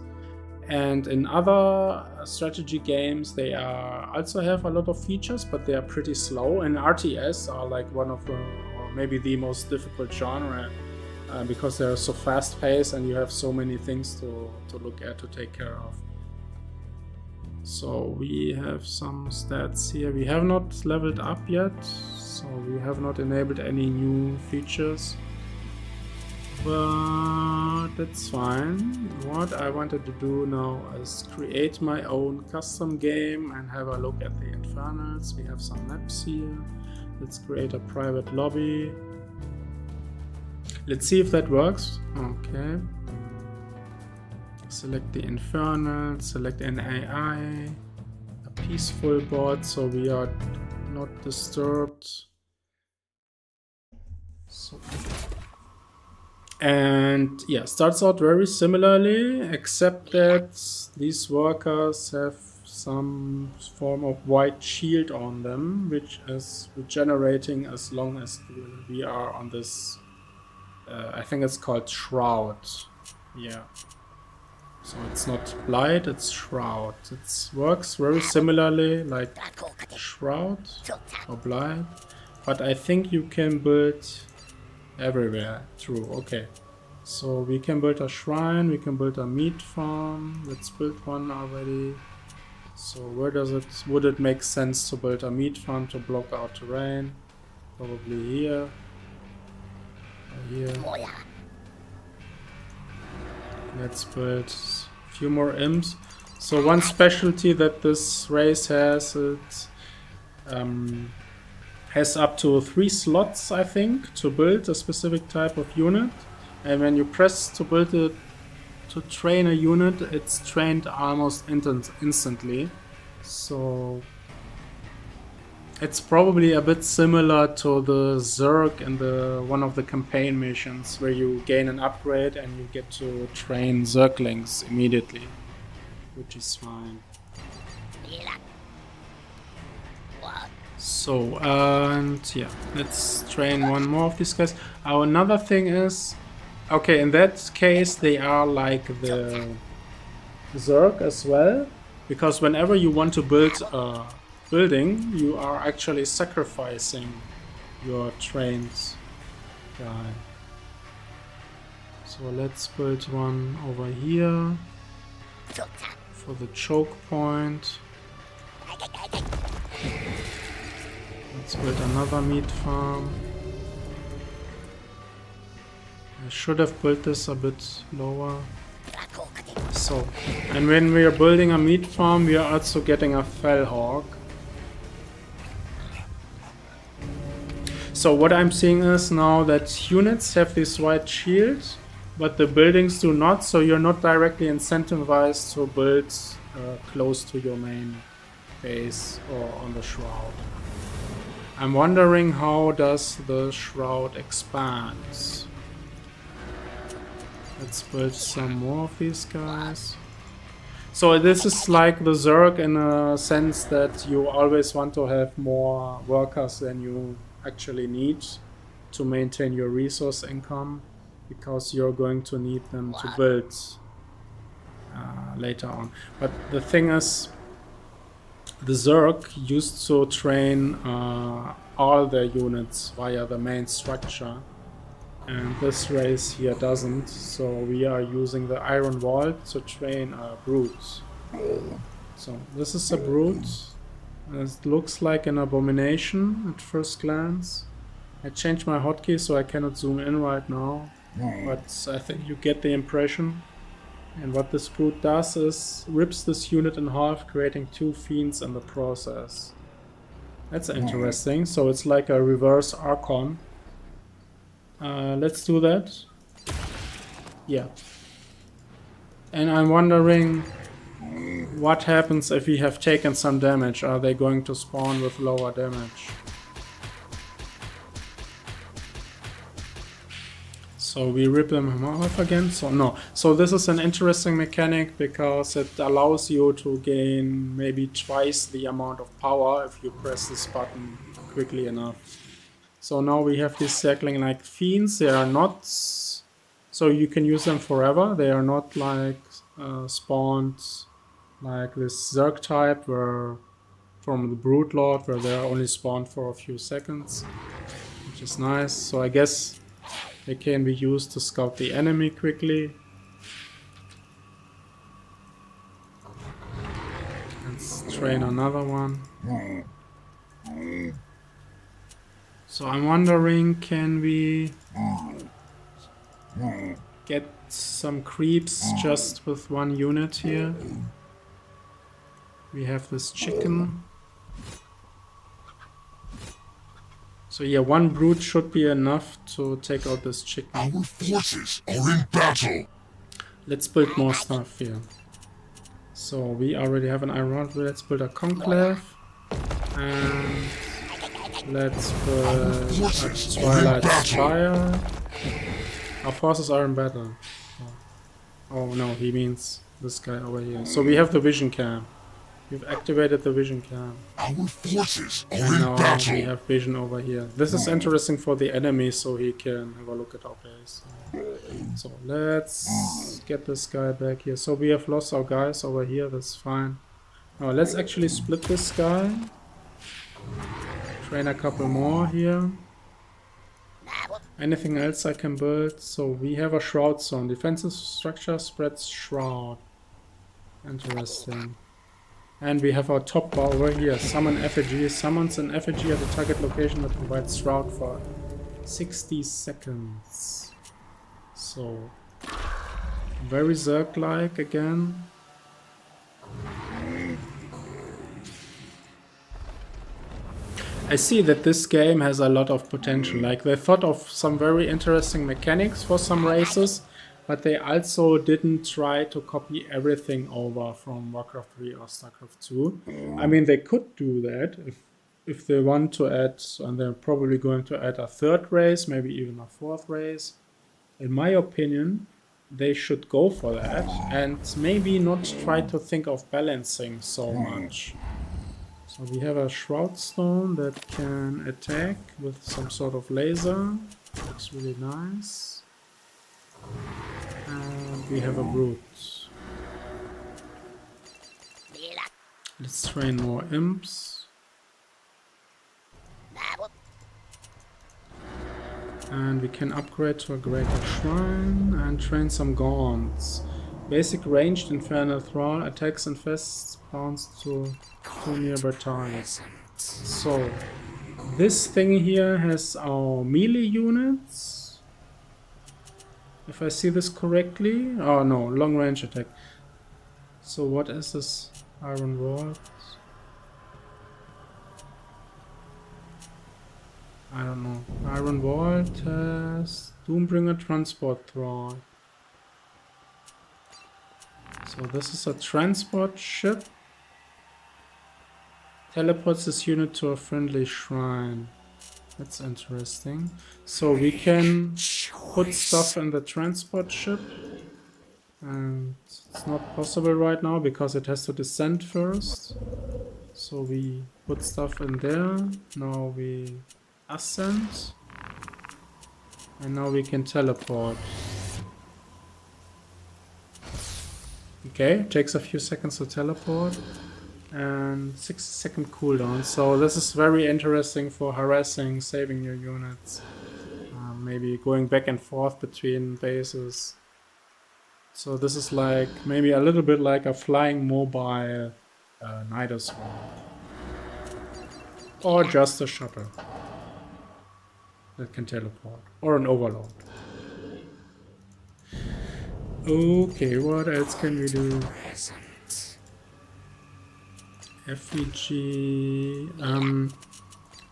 [SPEAKER 1] And in other strategy games, they are also have a lot of features, but they are pretty slow. And RTS are like one of the, or maybe the most difficult genre because they are so fast-paced and you have so many things to look at, to take care of. So we have some stats here. We have not leveled up yet, so we have not enabled any new features. But that's fine. What I wanted to do now is create my own custom game and have a look at the Infernals. We have some maps here. Let's create a private lobby. Let's see if that works. Okay. Select the Infernal, select an AI, a peaceful bot, so we are not disturbed. So. And yeah, starts out very similarly, except that these workers have some form of white shield on them, which is regenerating as long as we are on this, I think it's called Shroud. Yeah. So it's not Blight, it's Shroud. It works very similarly like Shroud or Blight, but I think you can build everywhere. True, okay. So we can build a shrine, we can build a meat farm. Let's build one already. So where would it make sense to build a meat farm to block out terrain? Probably here. Or here. Let's build a few more imps. So one specialty that this race has, it has up to 3 slots, I think, to build a specific type of unit. And when you press to build it, to train a unit, it's trained almost instantly. So it's probably a bit similar to the Zerg in one of the campaign missions where you gain an upgrade and you get to train Zerglings immediately, which is fine. So, and yeah, let's train one more of these guys. Another thing is, okay, in that case, they are like the Zerg as well, because whenever you want to build a building, you are actually sacrificing your trained guy. So let's build one over here for the choke point. Let's build another meat farm. I should have built this a bit lower. So, and when we are building a meat farm, we are also getting a fell hawk. So what I'm seeing is now that units have this white shield, but the buildings do not, so you're not directly incentivized to build close to your main base or on the shroud. I'm wondering, how does the shroud expand? Let's build some more of these guys. So this is like the Zerg in a sense that you always want to have more workers than you actually need to maintain your resource income, because you're going to need them to build later on. But the thing is, the Zerg used to train all their units via the main structure, and this race here doesn't, so we are using the Iron Vault to train a brute. So this is a brute. It looks like an abomination at first glance. I changed my hotkey so I cannot zoom in right now, but I think you get the impression. And what this brute does is rips this unit in half, creating 2 fiends in the process. That's interesting. So it's like a reverse Archon. Let's do that. Yeah. And I'm wondering what happens if we have taken some damage. Are they going to spawn with lower damage? So we rip them off again. So no. So this is an interesting mechanic because it allows you to gain maybe twice the amount of power if you press this button quickly enough. So now we have these circling like fiends. They are not, so you can use them forever. They are not like spawned like this Zerg type where from the Brute Lord, where they are only spawned for a few seconds, which is nice. So I guess they can be used to scout the enemy quickly. Let's train another one. So I'm wondering, can we get some creeps just with one unit here? We have this chicken. So yeah, one brute should be enough to take out this chicken.
[SPEAKER 5] Our forces are in battle.
[SPEAKER 1] Let's build more stuff here. So we already have an iron rod. Let's build a conclave. And let's build a Twilight Spire. Our forces are in battle. Oh no, he means this guy over here. So we have the vision cam. We've activated the vision cam.
[SPEAKER 5] Our forces are
[SPEAKER 1] And
[SPEAKER 5] in
[SPEAKER 1] now
[SPEAKER 5] battle.
[SPEAKER 1] we have vision over here. This is interesting for the enemy, so he can have a look at our base. So let's get this guy back here. So we have lost our guys over here, that's fine. Now let's actually split this guy. Train a couple more here. Anything else I can build? So we have a shroud zone. Defensive structure spreads shroud. Interesting. And we have our top bar over here. Summon effigy. Summons an effigy at the target location that provides shroud for 60 seconds. So very Zerg-like again. I see that this game has a lot of potential. Like, they thought of some very interesting mechanics for some races, but they also didn't try to copy everything over from WarCraft 3 or StarCraft 2. I mean, they could do that if they want to add, and they're probably going to add a 3rd race, maybe even a 4th race. In my opinion, they should go for that and maybe not try to think of balancing so much. So we have a Shroud Stone that can attack with some sort of laser. Looks really nice. And we have a Brute. Let's train more Imps. And we can upgrade to a Greater Shrine and train some Gaunts. Basic ranged Infernal Thrall attacks infest spawns to 2 nearby targets. So this thing here has our melee units, if I see this correctly. Oh no, long range attack. So what is this iron vault? I don't know. Iron vault has Doombringer transport thrall. So this is a transport ship. Teleports this unit to a friendly shrine. That's interesting. So we can put stuff in the transport ship. And it's not possible right now because it has to descend first. So we put stuff in there. Now we ascend. And now we can teleport. Okay, takes a few seconds to teleport. And 60-second cooldown. So this is very interesting for harassing, saving your units. Maybe going back and forth between bases. So this is like maybe a little bit like a flying mobile Night Swarm. Or just a shuttle that can teleport. Or an overload. Okay, what else can we do? FEG.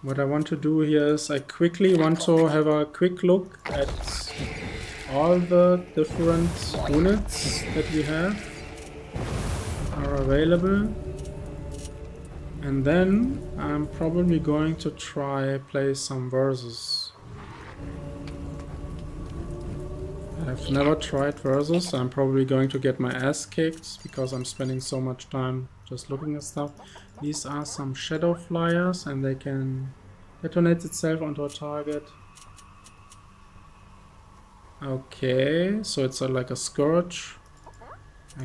[SPEAKER 1] What I want to do here is I quickly want to have a quick look at all the different units that we have are available. And then I'm probably going to try play some versus. I've never tried versus. I'm probably going to get my ass kicked because I'm spending so much time just looking at stuff. These are some shadow flyers and they can detonate itself onto a target. Okay, so it's like a scourge.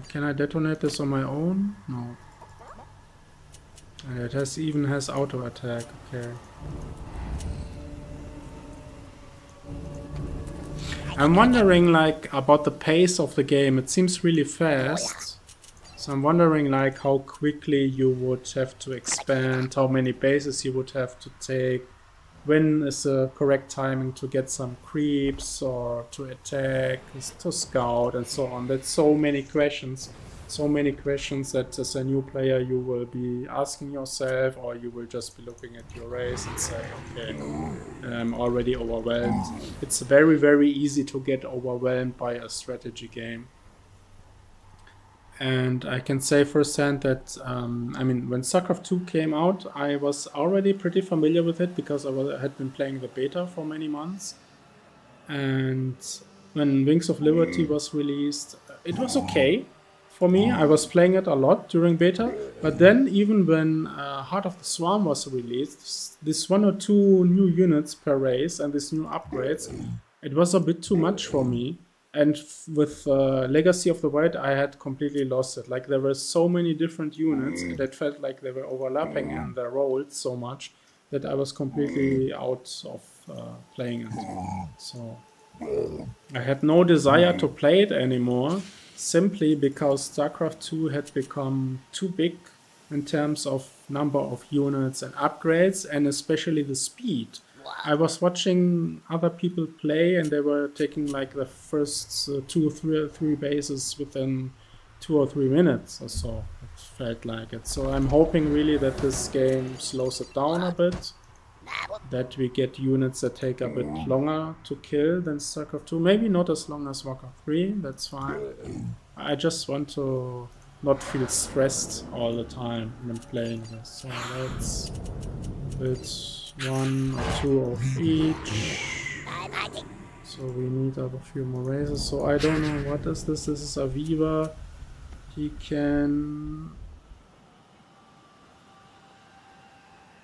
[SPEAKER 1] Can I detonate this on my own? No. And it even has auto attack. Okay. I'm wondering like about the pace of the game. It seems really fast. So I'm wondering like how quickly you would have to expand, how many bases you would have to take, when is the correct timing to get some creeps or to attack, to scout and so on. That's so many questions that as a new player you will be asking yourself, or you will just be looking at your race and say, okay, I'm already overwhelmed. It's very, very easy to get overwhelmed by a strategy game. And I can say firsthand that, I mean, when StarCraft 2 came out, I was already pretty familiar with it because I had been playing the beta for many months. And when Wings of Liberty was released, it was okay for me. I was playing it a lot during beta. But then even when Heart of the Swarm was released, this 1 or 2 new units per race and these new upgrades, it was a bit too much for me. And with Legacy of the Void, I had completely lost it. Like, there were so many different units that felt like they were overlapping in their roles so much that I was completely out of playing it. So I had no desire to play it anymore, simply because StarCraft 2 had become too big in terms of number of units and upgrades, and especially the speed. I was watching other people play and they were taking like the first 2 or 3 bases within 2 or 3 minutes or so. It felt like it. So I'm hoping really that this game slows it down a bit. That we get units that take a bit longer to kill than StarCraft 2. Maybe not as long as WarCraft 3, that's fine. I just want to not feel stressed all the time when playing this. So let's build 1 or 2 of each. So we need up a few more races. So I don't know, what is this? This is a Weaver. He can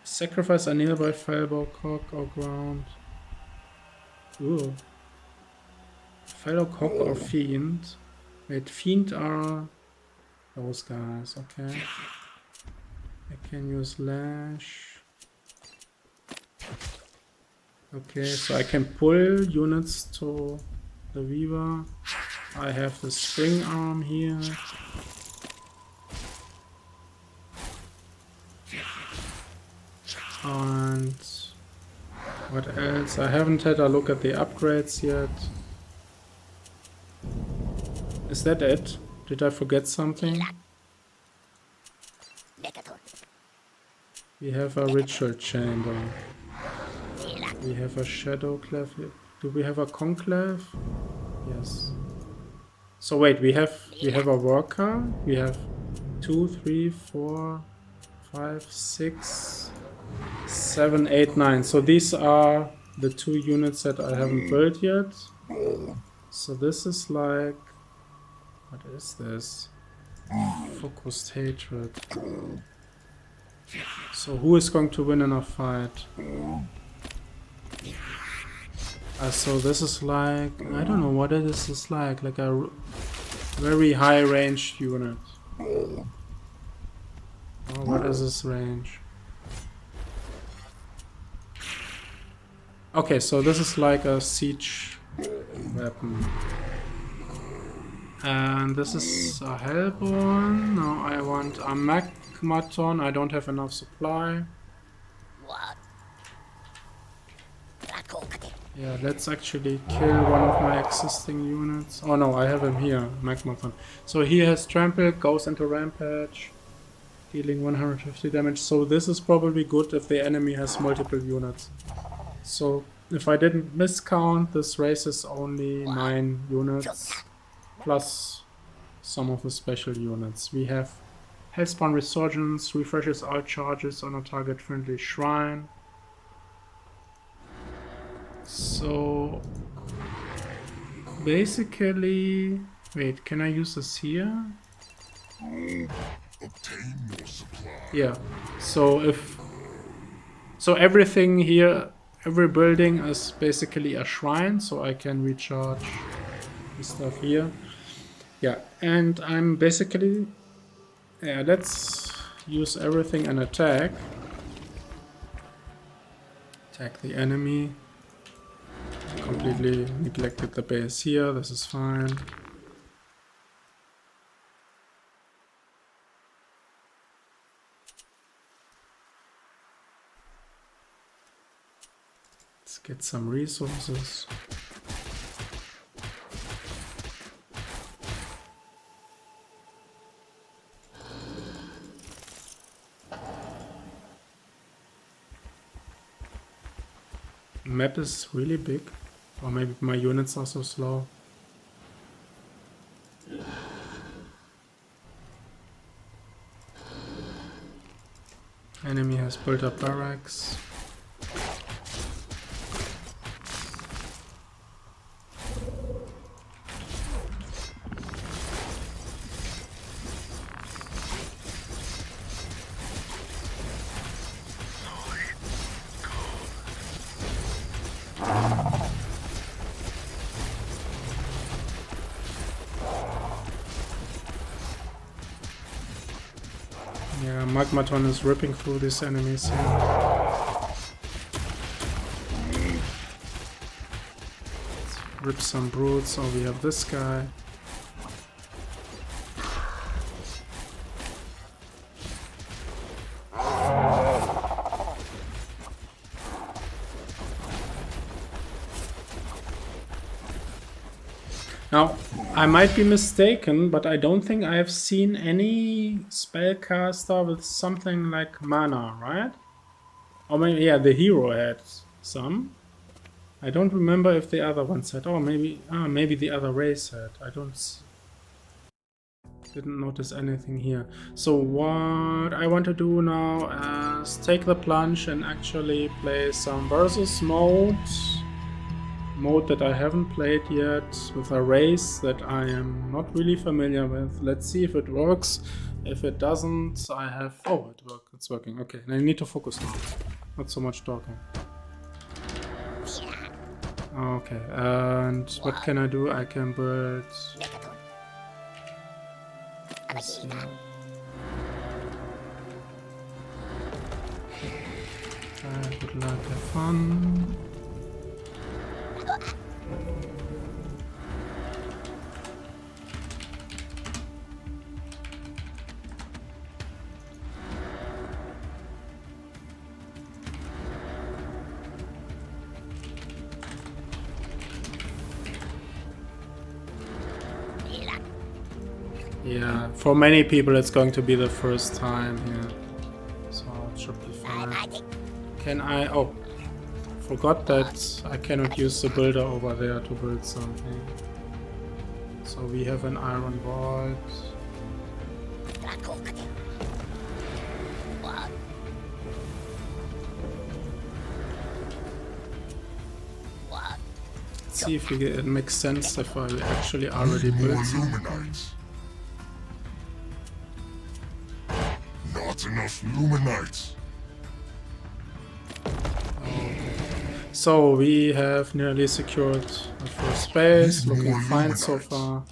[SPEAKER 1] sacrifice a nearby fireball cock or ground. Ooh. Fellow cock or fiend. Wait, fiend are those guys, okay. I can use lash. Okay, so I can pull units to the Weaver. I have the spring arm here. And what else? I haven't had a look at the upgrades yet. Is that it? Did I forget something? We have a ritual chamber. We have a shadow clef. Do we have a conclave? Yes. So wait, we have a worker. We have 2, 3, 4, 5, 6, 7, 8, 9. So these are the 2 units that I haven't built yet. So this is like, what is this? Focused hatred. So who is going to win in a fight? So this is like, I don't know what this is like a very high ranged unit. Oh, what is this range? Okay, so this is like a siege weapon. And this is a Hellborn. No, I want a Magmaton. I don't have enough supply. Yeah, let's actually kill one of my existing units. Oh no, I have him here, Magmaton. So he has Trample, goes into Rampage, dealing 150 damage. So this is probably good if the enemy has multiple units. So if I didn't miscount, this race is only 9 units. Plus some of the special units. We have Hellspawn Resurgence, refreshes all charges on a target friendly shrine. So basically, wait, can I use this here? Yeah. So everything here, every building is basically a shrine, so I can recharge the stuff here. Yeah, and I'm basically, yeah, let's use everything and attack. Attack the enemy. Completely neglected the base here, this is fine. Let's get some resources. Map is really big, or maybe my units are so slow. Enemy has built up barracks. Yeah, Magmaton is ripping through these enemies here. Let's rip some brutes. Oh, we have this guy. Now, I might be mistaken, but I don't think I have seen any spellcaster with something like mana, right? Or maybe, yeah, the hero had some. I don't remember if the other ones had. Oh, maybe the other race had. Didn't notice anything here. So what I want to do now is take the plunge and actually play some versus mode that I haven't played yet, with a race that I am not really familiar with. Let's see if it works. If it doesn't, I have... Oh, it worked. It's working. Okay, and I need to focus now. Not so much talking. Okay, and what can I do? I can build... Let's see. Good luck, have fun. Yeah, for many people it's going to be the first time here. So it should be fine. Can I... Oh, forgot that I cannot use the builder over there to build something. So we have an iron vault. Let's see if it makes sense if I actually already built something.
[SPEAKER 5] Not enough Luminites.
[SPEAKER 1] So we have nearly secured the first base, looking fine so far.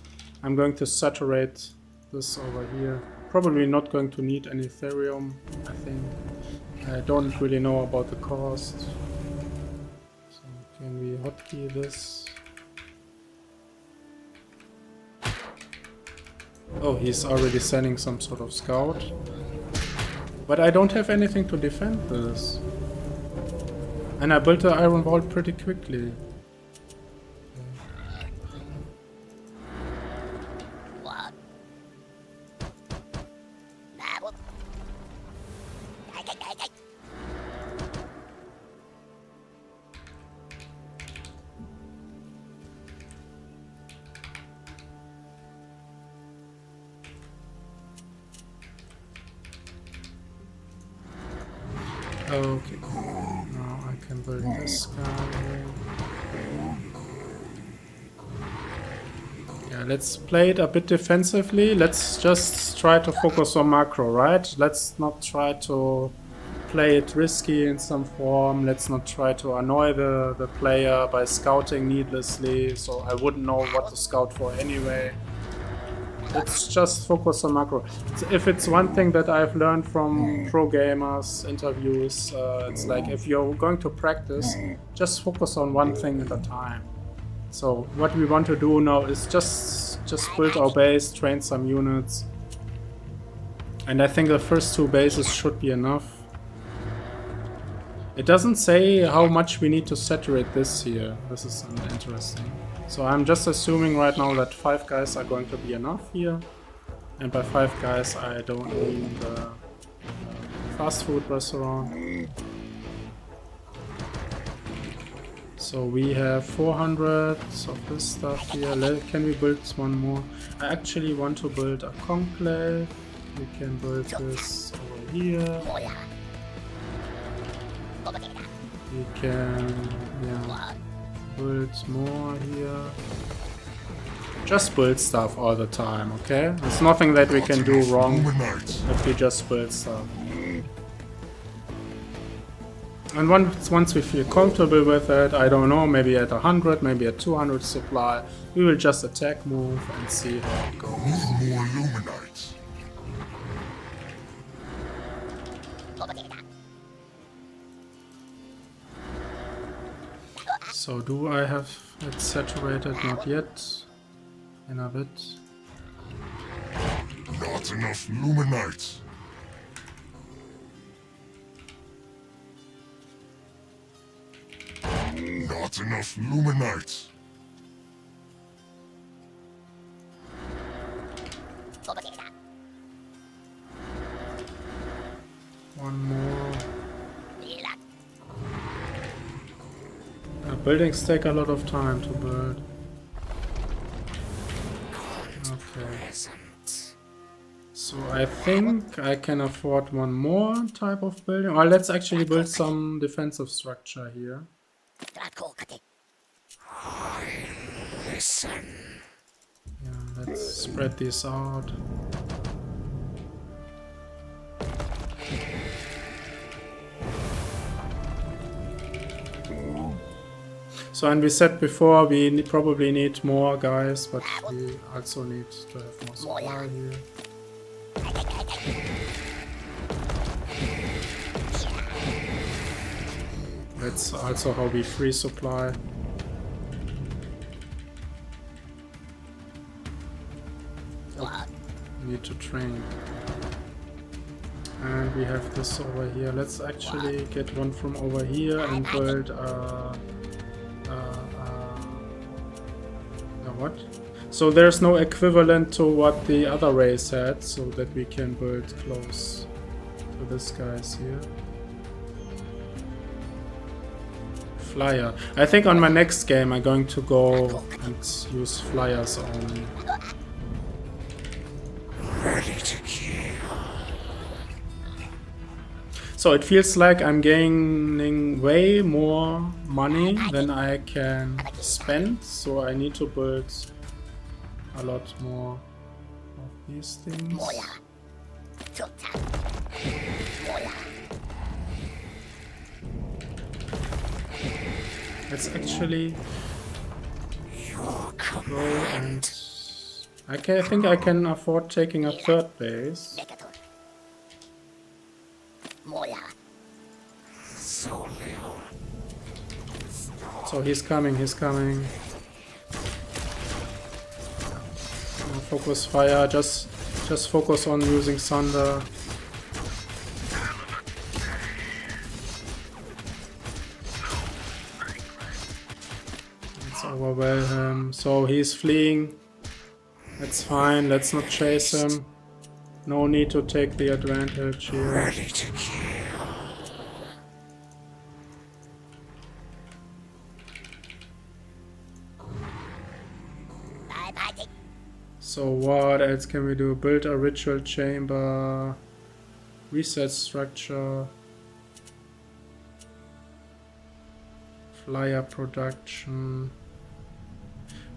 [SPEAKER 1] I'm going to saturate this over here. Probably not going to need any Ethereum, I think. I don't really know about the cost. So can we hotkey this? Oh, he's already sending some sort of scout. But I don't have anything to defend this. And I built the iron vault pretty quickly. Okay, cool. Now I can build this guy. Yeah, let's play it a bit defensively. Let's just try to focus on macro, right? Let's not try to play it risky in some form. Let's not try to annoy the player by scouting needlessly, so I wouldn't know what to scout for anyway. Let's just focus on macro. If it's one thing that I've learned from pro gamers interviews, it's like if you're going to practice, just focus on one thing at a time. So what we want to do now is just build our base, train some units, and I think the first two bases should be enough. It doesn't say how much we need to saturate this here. This is interesting. So I'm just assuming right now that 5 guys are going to be enough here. And by 5 guys I don't mean the fast food restaurant. So we have 400 of this stuff here. Can we build one more? I actually want to build a conclave. We can build this over here. We can, yeah, build more here. Just build stuff all the time, okay? There's nothing that we can do wrong if we just build stuff. And once we feel comfortable with it, I don't know, maybe at 100, maybe at 200 supply, we will just attack move and see how it goes.
[SPEAKER 5] More Luminites.
[SPEAKER 1] So do I have it saturated? Not yet. In a bit.
[SPEAKER 5] Not enough Luminites. Not enough Luminites.
[SPEAKER 1] One more. Buildings take a lot of time to build. Okay. So I think I can afford one more type of building. Or let's actually build some defensive structure here. Yeah, let's spread these out. So, and we said before we probably need more guys, but we also need to have more supply here. That's also how we free supply. Oh, we need to train. And we have this over here. Let's actually get one from over here and build what? So there's no equivalent to what the other race had, so that we can build close to this guys here. Flyer. I think on my next game I'm going to go and use flyers only.
[SPEAKER 5] Ready to kill.
[SPEAKER 1] So it feels like I'm gaining way more money than I can spend, so I need to build a lot more of these things. Let's actually go and I think I can afford taking a third base. So he's coming. Focus fire, just focus on using thunder. Let's overwhelm him. So he's fleeing. That's fine, let's not chase him. No need to take the advantage here.
[SPEAKER 5] Ready to kill.
[SPEAKER 1] So what else can we do? Build a ritual chamber. Reset structure. Flyer production.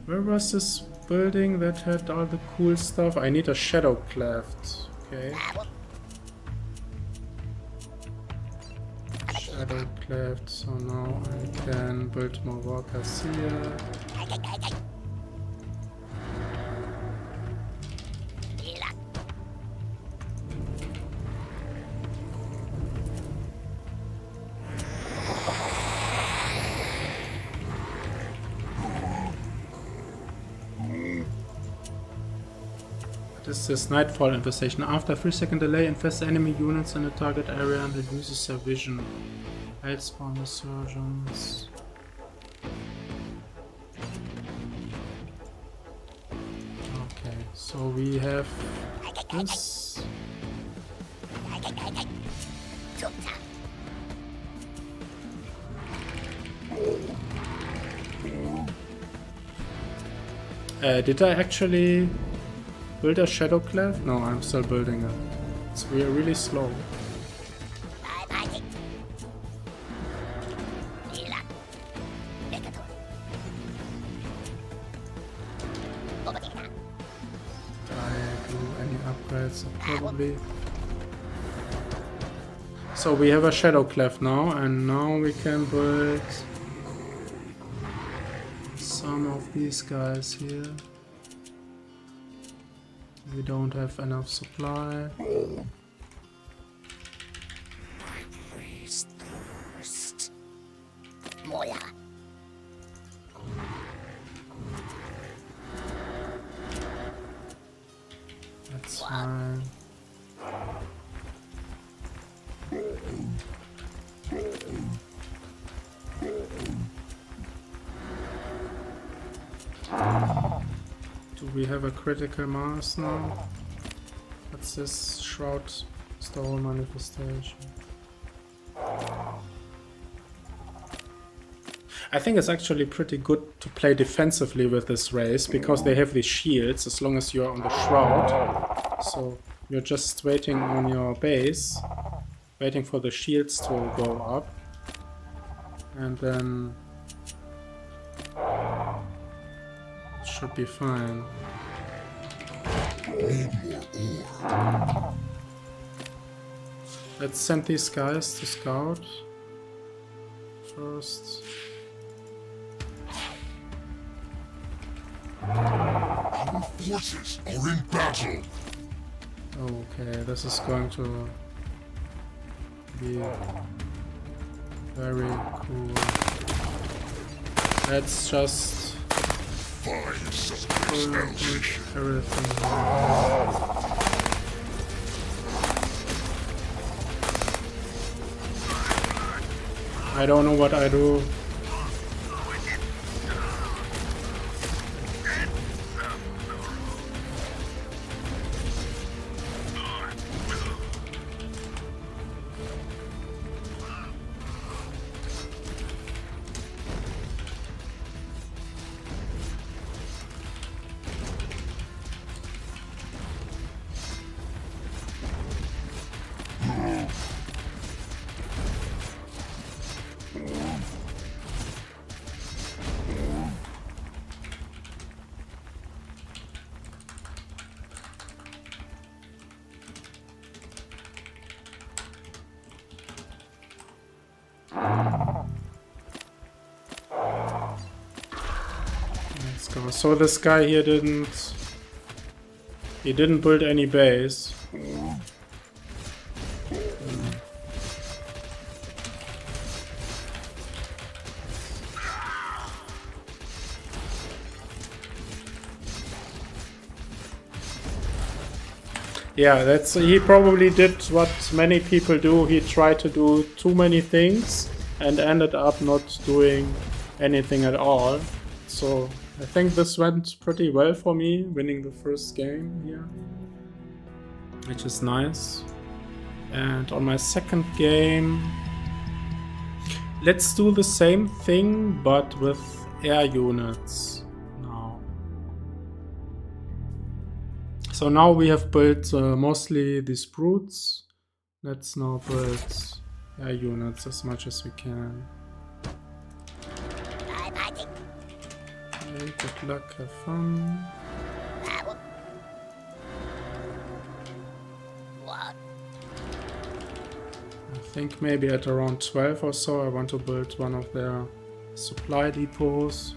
[SPEAKER 1] Where was this building that had all the cool stuff? I need a shadow cleft. Okay. Shadow cleft, so now I can build more workers here. This is Nightfall infestation. After a 3-second delay, infest enemy units in the target area and reduces their vision. Hate spawn resurgence. Okay, so we have this. Did I actually build a shadow cleft? No, I'm still building it. It's really slow. Probably. So we have a shadow cleft now, and now we can build some of these guys here. We don't have enough supply. That's fine. Do we have a critical mass now? What's this? Shroud Stone Manifestation. I think it's actually pretty good to play defensively with this race, because they have these shields as long as you're on the shroud. So you're just waiting on your base, waiting for the shields to go up. And then it should be fine. Let's send these guys to scout first.
[SPEAKER 5] Our forces are in battle.
[SPEAKER 1] Okay, this is going to be very cool. Let's just pull everything. I don't know what I do. go. So this guy here didn't build any base. Yeah, he probably did what many people do. He tried to do too many things and ended up not doing anything at all. So I think this went pretty well for me, winning the first game here, which is nice. And on my second game, let's do the same thing but with air units. So now we have built mostly these brutes. Let's now build air units as much as we can. Okay, good luck, have fun. I think maybe at around 12 or so I want to build one of their supply depots.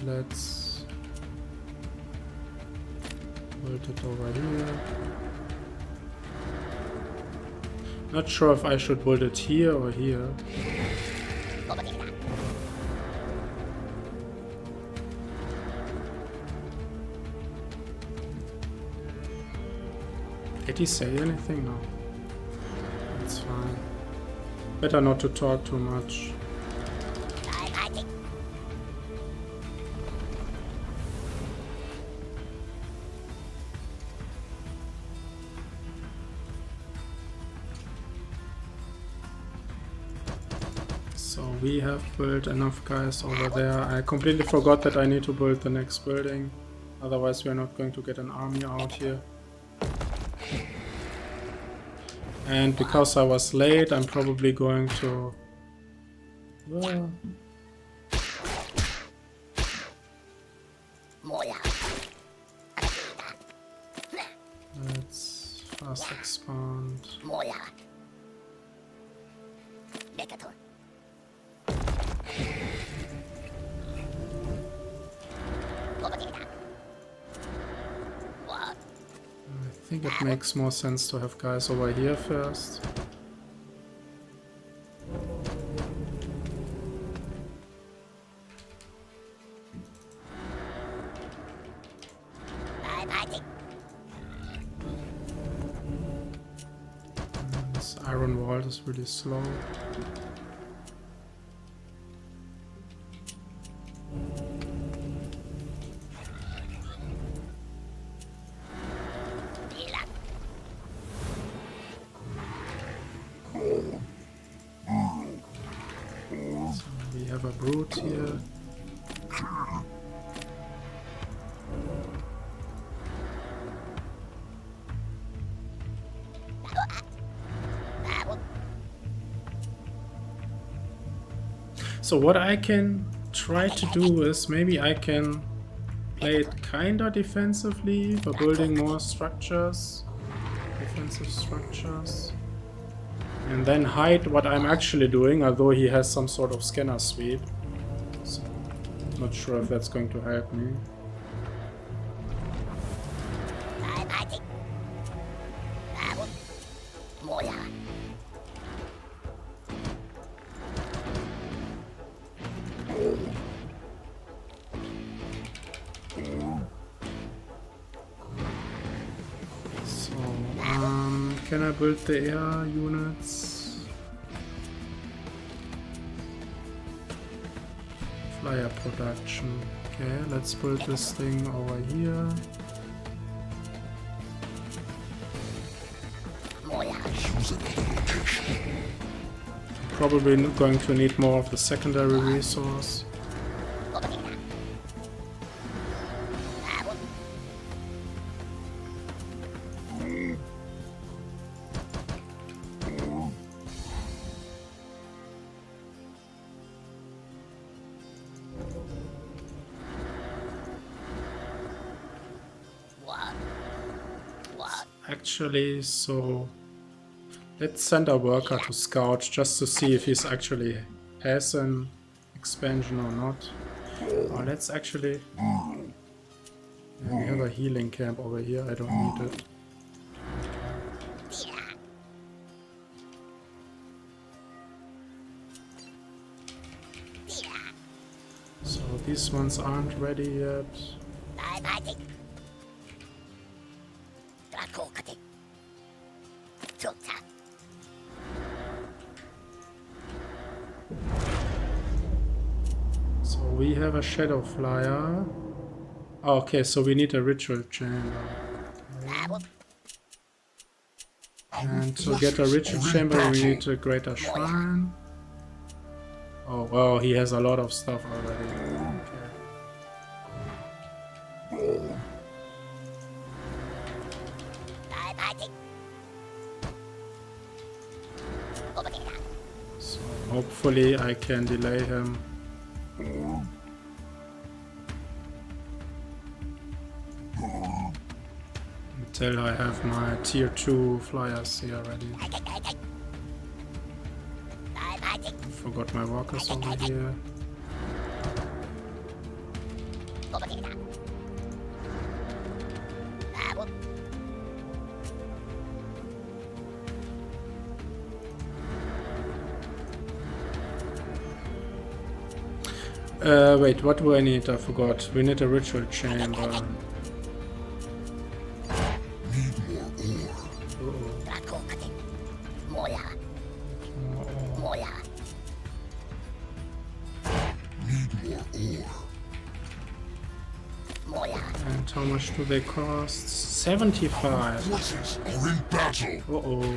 [SPEAKER 1] Let's build it over here. Not sure if I should build it here or here. Did he say anything? No. That's fine. Better not to talk too much. We have built enough guys over there. I completely forgot that I need to build the next building. Otherwise we are not going to get an army out here. And because I was late, I'm probably going to... Let's fast expand. I think it makes more sense to have guys over here first. This iron wall is really slow. Brute here. So what I can try to do is maybe I can play it kinda defensively by building more structures, defensive structures. And then hide what I'm actually doing, although he has some sort of scanner sweep. So, not sure if that's going to help me. So, can I build the air units? Flyer production. Okay, let's build this thing over here. Probably going to need more of the secondary resource. Actually, so Let's send a worker to scout just to see if he's actually has an expansion or not. Oh, let's actually... Yeah, we have a healing camp over here, I don't need it. So these ones aren't ready yet. So we have a shadow flyer. Oh, okay, so we need a ritual chamber. Okay. And to get a ritual chamber we need a greater shrine. Oh wow, he has a lot of stuff already. Okay. So hopefully I can delay him. Until I have my tier 2 flyers here ready. I forgot my walkers over here. Wait, what do I need? I forgot. We need a ritual chamber. And how much do they cost? 75.
[SPEAKER 5] Forces are in battle.
[SPEAKER 1] Uh-oh.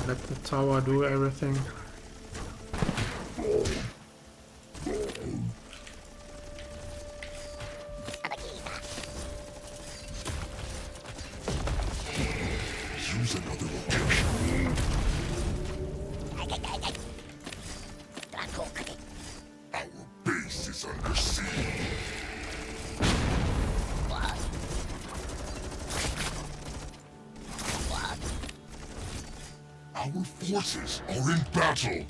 [SPEAKER 1] Let the tower do everything.
[SPEAKER 5] Use another location. Our base is under siege. Our forces are in battle.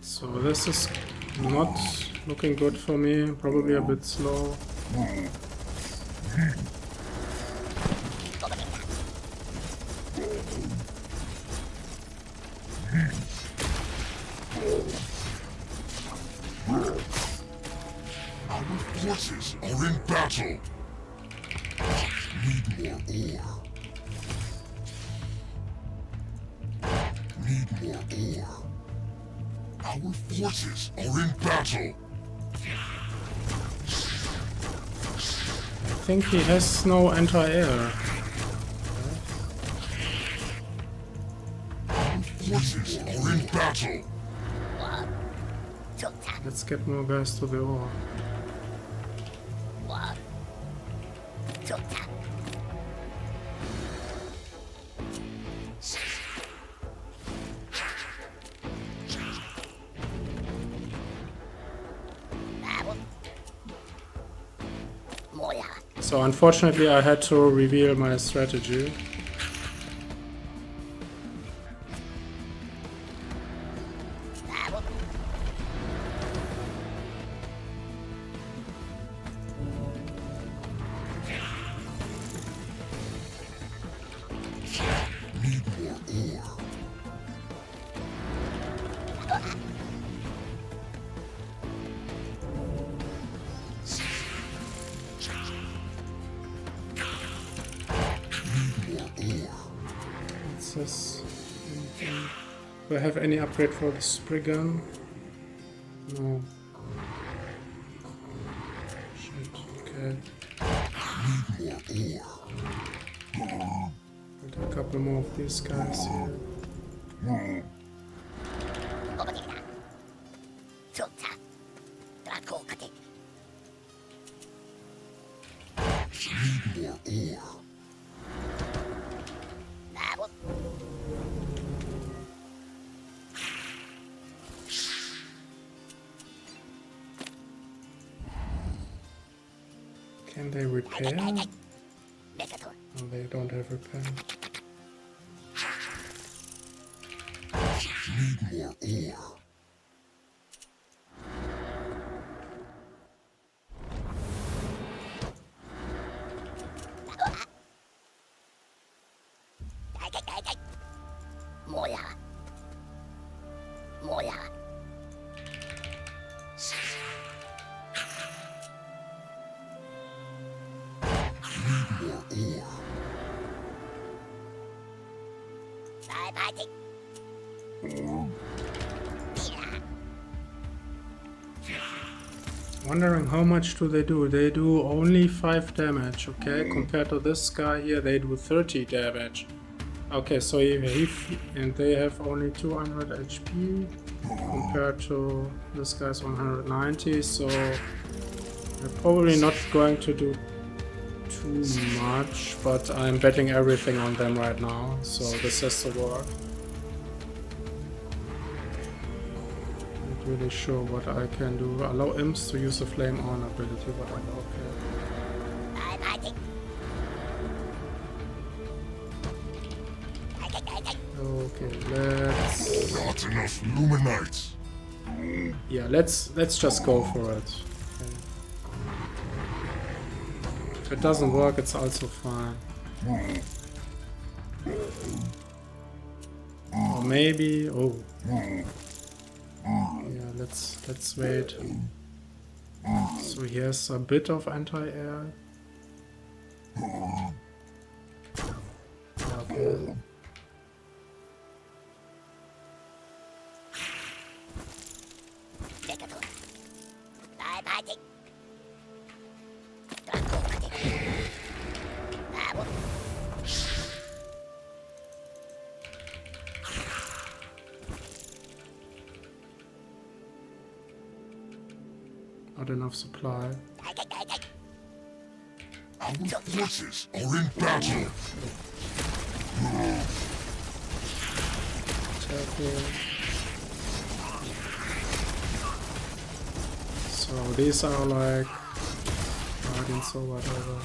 [SPEAKER 1] So this is not looking good for me, probably a bit slow.
[SPEAKER 5] Our forces are in battle. Need more ore. Need more ore. Our forces are in battle.
[SPEAKER 1] I think he has no anti-air.
[SPEAKER 5] Our forces are in battle.
[SPEAKER 1] Let's get more guys to the ore. So unfortunately I had to reveal my strategy.
[SPEAKER 5] Need more ore.
[SPEAKER 1] What's this? Anything? Do I have any upgrade for the spray gun? No. Shit, okay.
[SPEAKER 5] Need more ore.
[SPEAKER 1] I'll do a couple more of these guys here. Can they repair? No, they don't have repair.
[SPEAKER 5] Need more ore.
[SPEAKER 1] Wondering how much do they do? They do only 5 damage, okay? Compared to this guy here, they do 30 damage. Okay, so and they have only 200 HP compared to this guy's 190, so they're probably not going to do too much, but I'm betting everything on them right now, so this has to work. Really sure what I can do. Allow imps to use the flame on ability, but I'm okay. Okay, let's.
[SPEAKER 5] Not enough luminites.
[SPEAKER 1] Yeah, let's just go for it. Okay. If it doesn't work, it's also fine. Or maybe. Oh. Yeah, let's wait. So he has a bit of anti-air. Okay. Not enough supply.
[SPEAKER 5] Our forces are in battle.
[SPEAKER 1] So these are like guardians or whatever.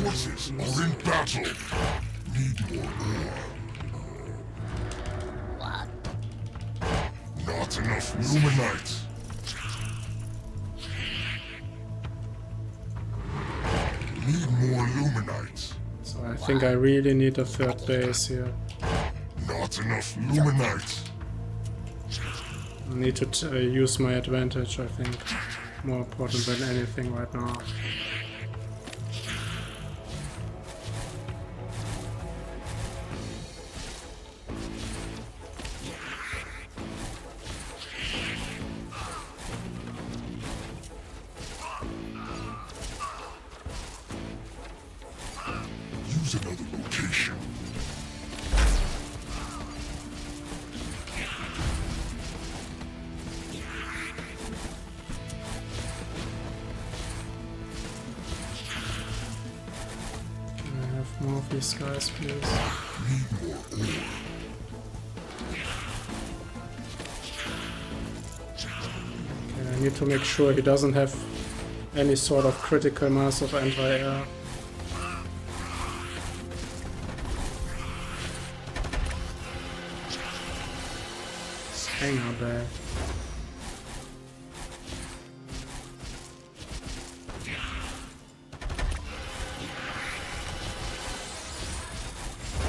[SPEAKER 5] Forces are in battle. Need more ore. Not enough luminites. Need more luminites.
[SPEAKER 1] So I think I really need a third base here.
[SPEAKER 5] Not enough luminites.
[SPEAKER 1] I need to use my advantage, I think. More important than anything right now.
[SPEAKER 5] Use another location.
[SPEAKER 1] Can I have more of these guys, please?
[SPEAKER 5] Need more ore.
[SPEAKER 1] Okay, I need to make sure he doesn't have any sort of critical mass of anti-air. Hang on there.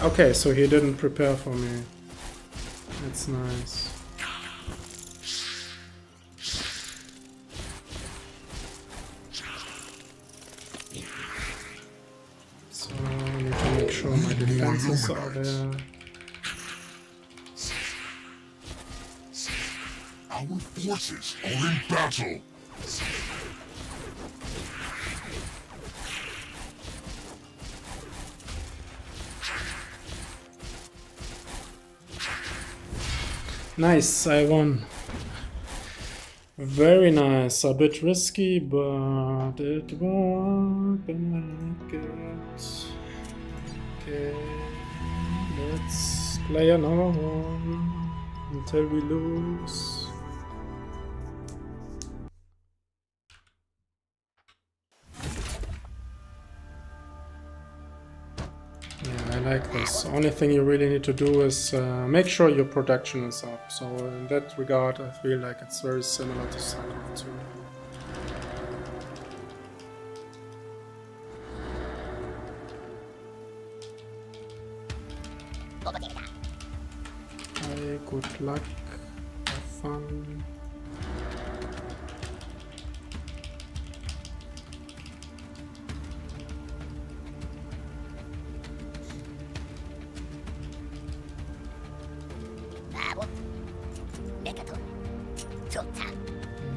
[SPEAKER 1] Okay, so he didn't prepare for me. That's nice. So I need to make sure my defenses are there.
[SPEAKER 5] Our forces are in battle.
[SPEAKER 1] Nice, I won. Very nice. A bit risky, but it worked and I like it. Okay, let's play another one until we lose. Yeah, I like this. Only thing you really need to do is make sure your production is up. So in that regard, I feel like it's very similar to StarCraft 2. Hi, good luck, have fun.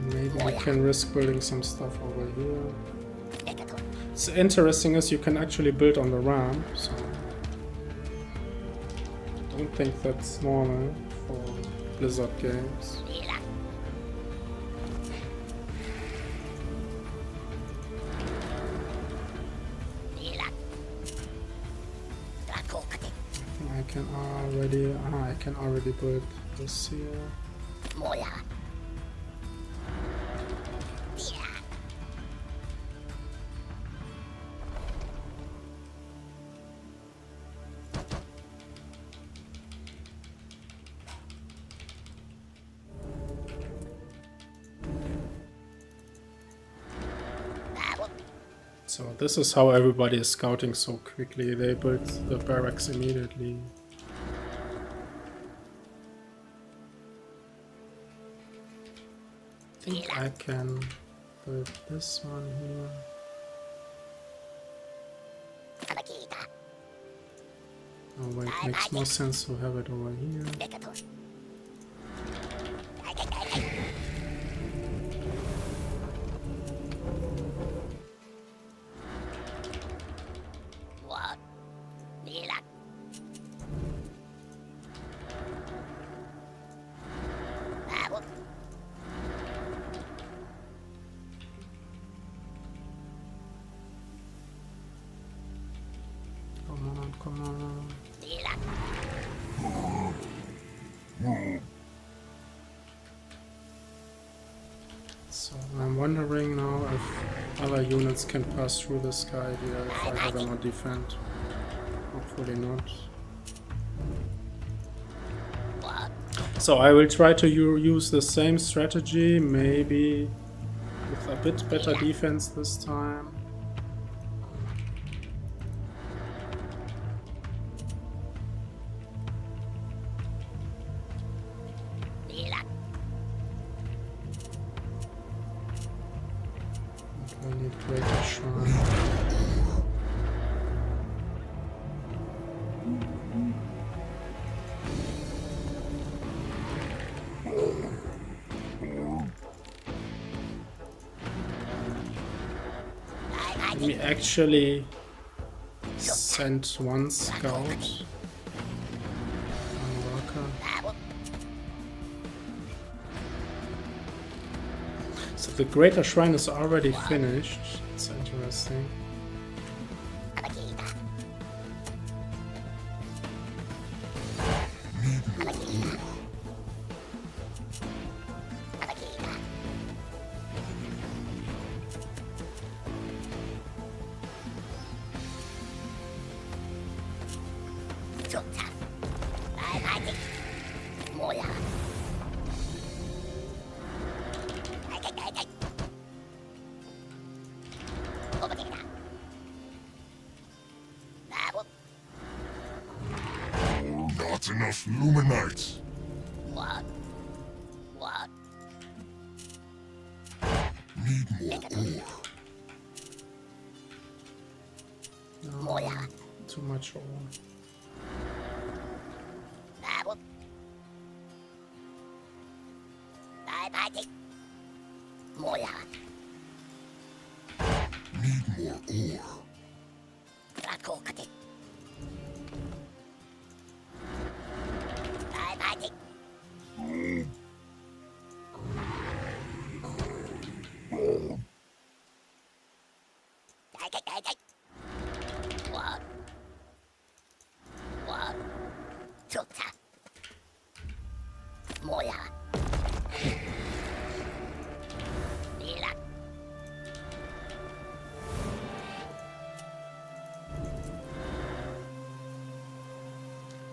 [SPEAKER 1] Maybe we can risk building some stuff over here. It's interesting as you can actually build on the ramp, so I don't think that's normal for Blizzard games. I can already build this here. So this is how everybody is scouting so quickly. They built the barracks immediately. I think I can build this one here. Oh wait, makes more sense to have it over here. Come on. So I'm wondering now if other units can pass through the sky here if I have them on defend. Hopefully not. So I will try to use the same strategy, maybe with a bit better defense this time. I need greater shrine. We actually sent one scout. One worker. So the Greater Shrine is already finished. It's interesting.
[SPEAKER 5] Not enough Luminites.
[SPEAKER 6] What?
[SPEAKER 5] Need more ore.
[SPEAKER 1] No, too much ore.
[SPEAKER 6] fighting. Moya.
[SPEAKER 5] Need more ore.
[SPEAKER 6] Rakokati. I'm fighting. What? What? Tuta. Moya. Mila.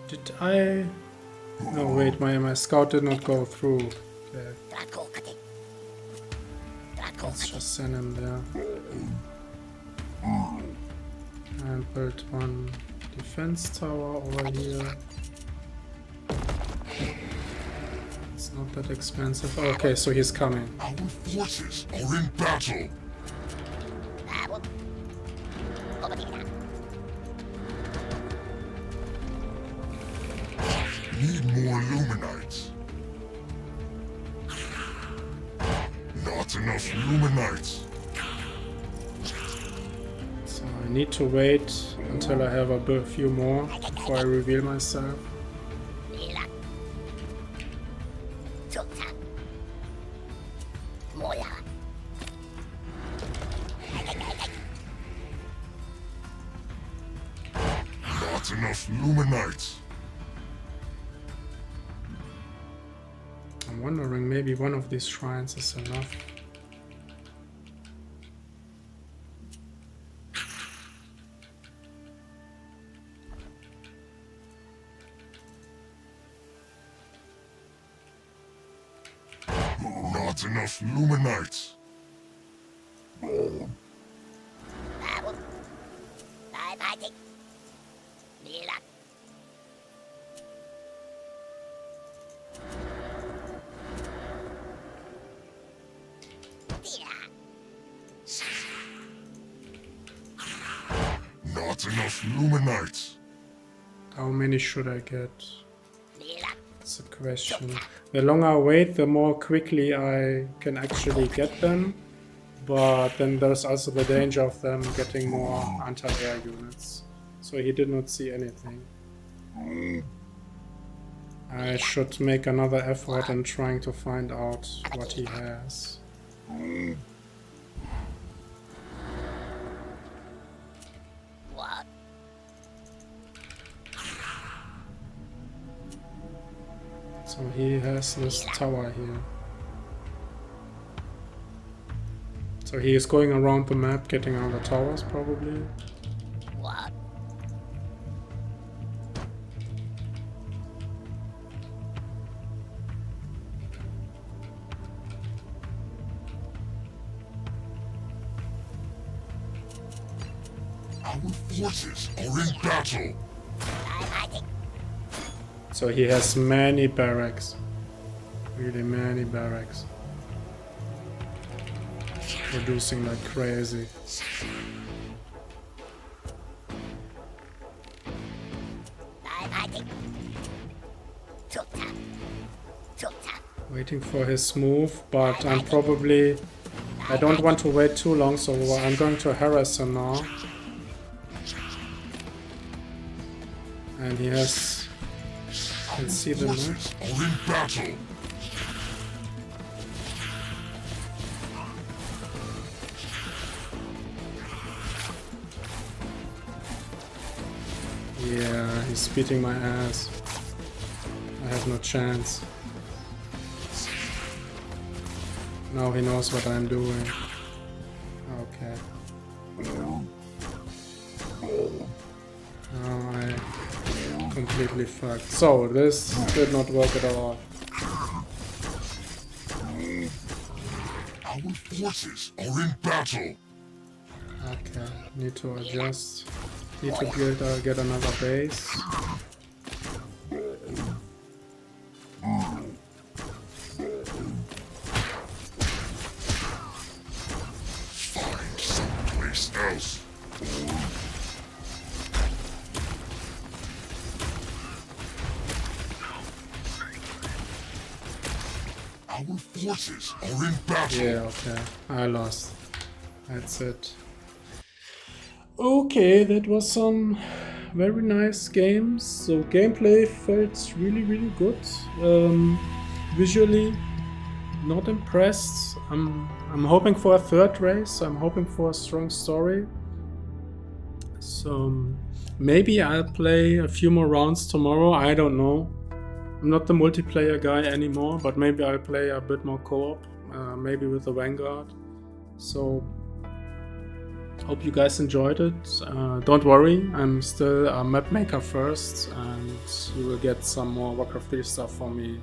[SPEAKER 1] Did I... No, wait, my scout did not go through. Okay,
[SPEAKER 6] Rakokati.
[SPEAKER 1] let's
[SPEAKER 6] Rakokati.
[SPEAKER 1] just send him there. And build one defense tower over here. It's not that expensive. Okay, so he's coming.
[SPEAKER 5] Our forces are in battle.
[SPEAKER 6] Babu. Obadina.
[SPEAKER 5] Need more Luminites. Not enough Luminites.
[SPEAKER 1] So I need to wait until I have a few more before I reveal myself.
[SPEAKER 6] Mila. Tuta. Moya.
[SPEAKER 5] Not enough Luminites.
[SPEAKER 1] I'm wondering, maybe one of these shrines is enough.
[SPEAKER 5] Not enough Luminites.
[SPEAKER 6] Babu. I'm fighting. Mila. Tia.
[SPEAKER 5] Not enough Luminites.
[SPEAKER 1] How many should I get?
[SPEAKER 6] Mila.
[SPEAKER 1] That's a question. The longer I wait, the more quickly I can actually get them. But then there's also the danger of them getting more anti-air units. So he did not see anything. I should make another effort in trying to find out what he has.
[SPEAKER 6] What?
[SPEAKER 1] So he has this tower here. So he is going around the map, getting other towers probably.
[SPEAKER 6] What?
[SPEAKER 5] Our forces are in battle.
[SPEAKER 6] I'm fighting.
[SPEAKER 1] So he has many barracks. Really many barracks. Producing like crazy.
[SPEAKER 6] I'm fighting. Tuta. Tuta.
[SPEAKER 1] Waiting for his move, but I'm probably... I don't want to wait too long, so I'm going to harass him now. And he has... I can see the map.
[SPEAKER 5] Forces are in battle.
[SPEAKER 1] Yeah, he's beating my ass. I have no chance. Now he knows what I'm doing. Okay. Now I completely fucked. So, this did not work at all.
[SPEAKER 5] Our forces are in battle.
[SPEAKER 1] Okay, need to adjust. Need to build, get another base.
[SPEAKER 5] Find someplace else. Our forces are in battle.
[SPEAKER 1] Yeah, okay. I lost. That's it. Okay, that was some very nice games. So gameplay felt really good. Visually, not impressed. I'm hoping for a third race. I'm hoping for a strong story. So maybe I'll play a few more rounds tomorrow. I don't know. I'm not the multiplayer guy anymore, but maybe I'll play a bit more co-op, maybe with the Vanguard. So hope you guys enjoyed it. Don't worry, I'm still a map maker first, and you will get some more Warcraft 3 stuff from me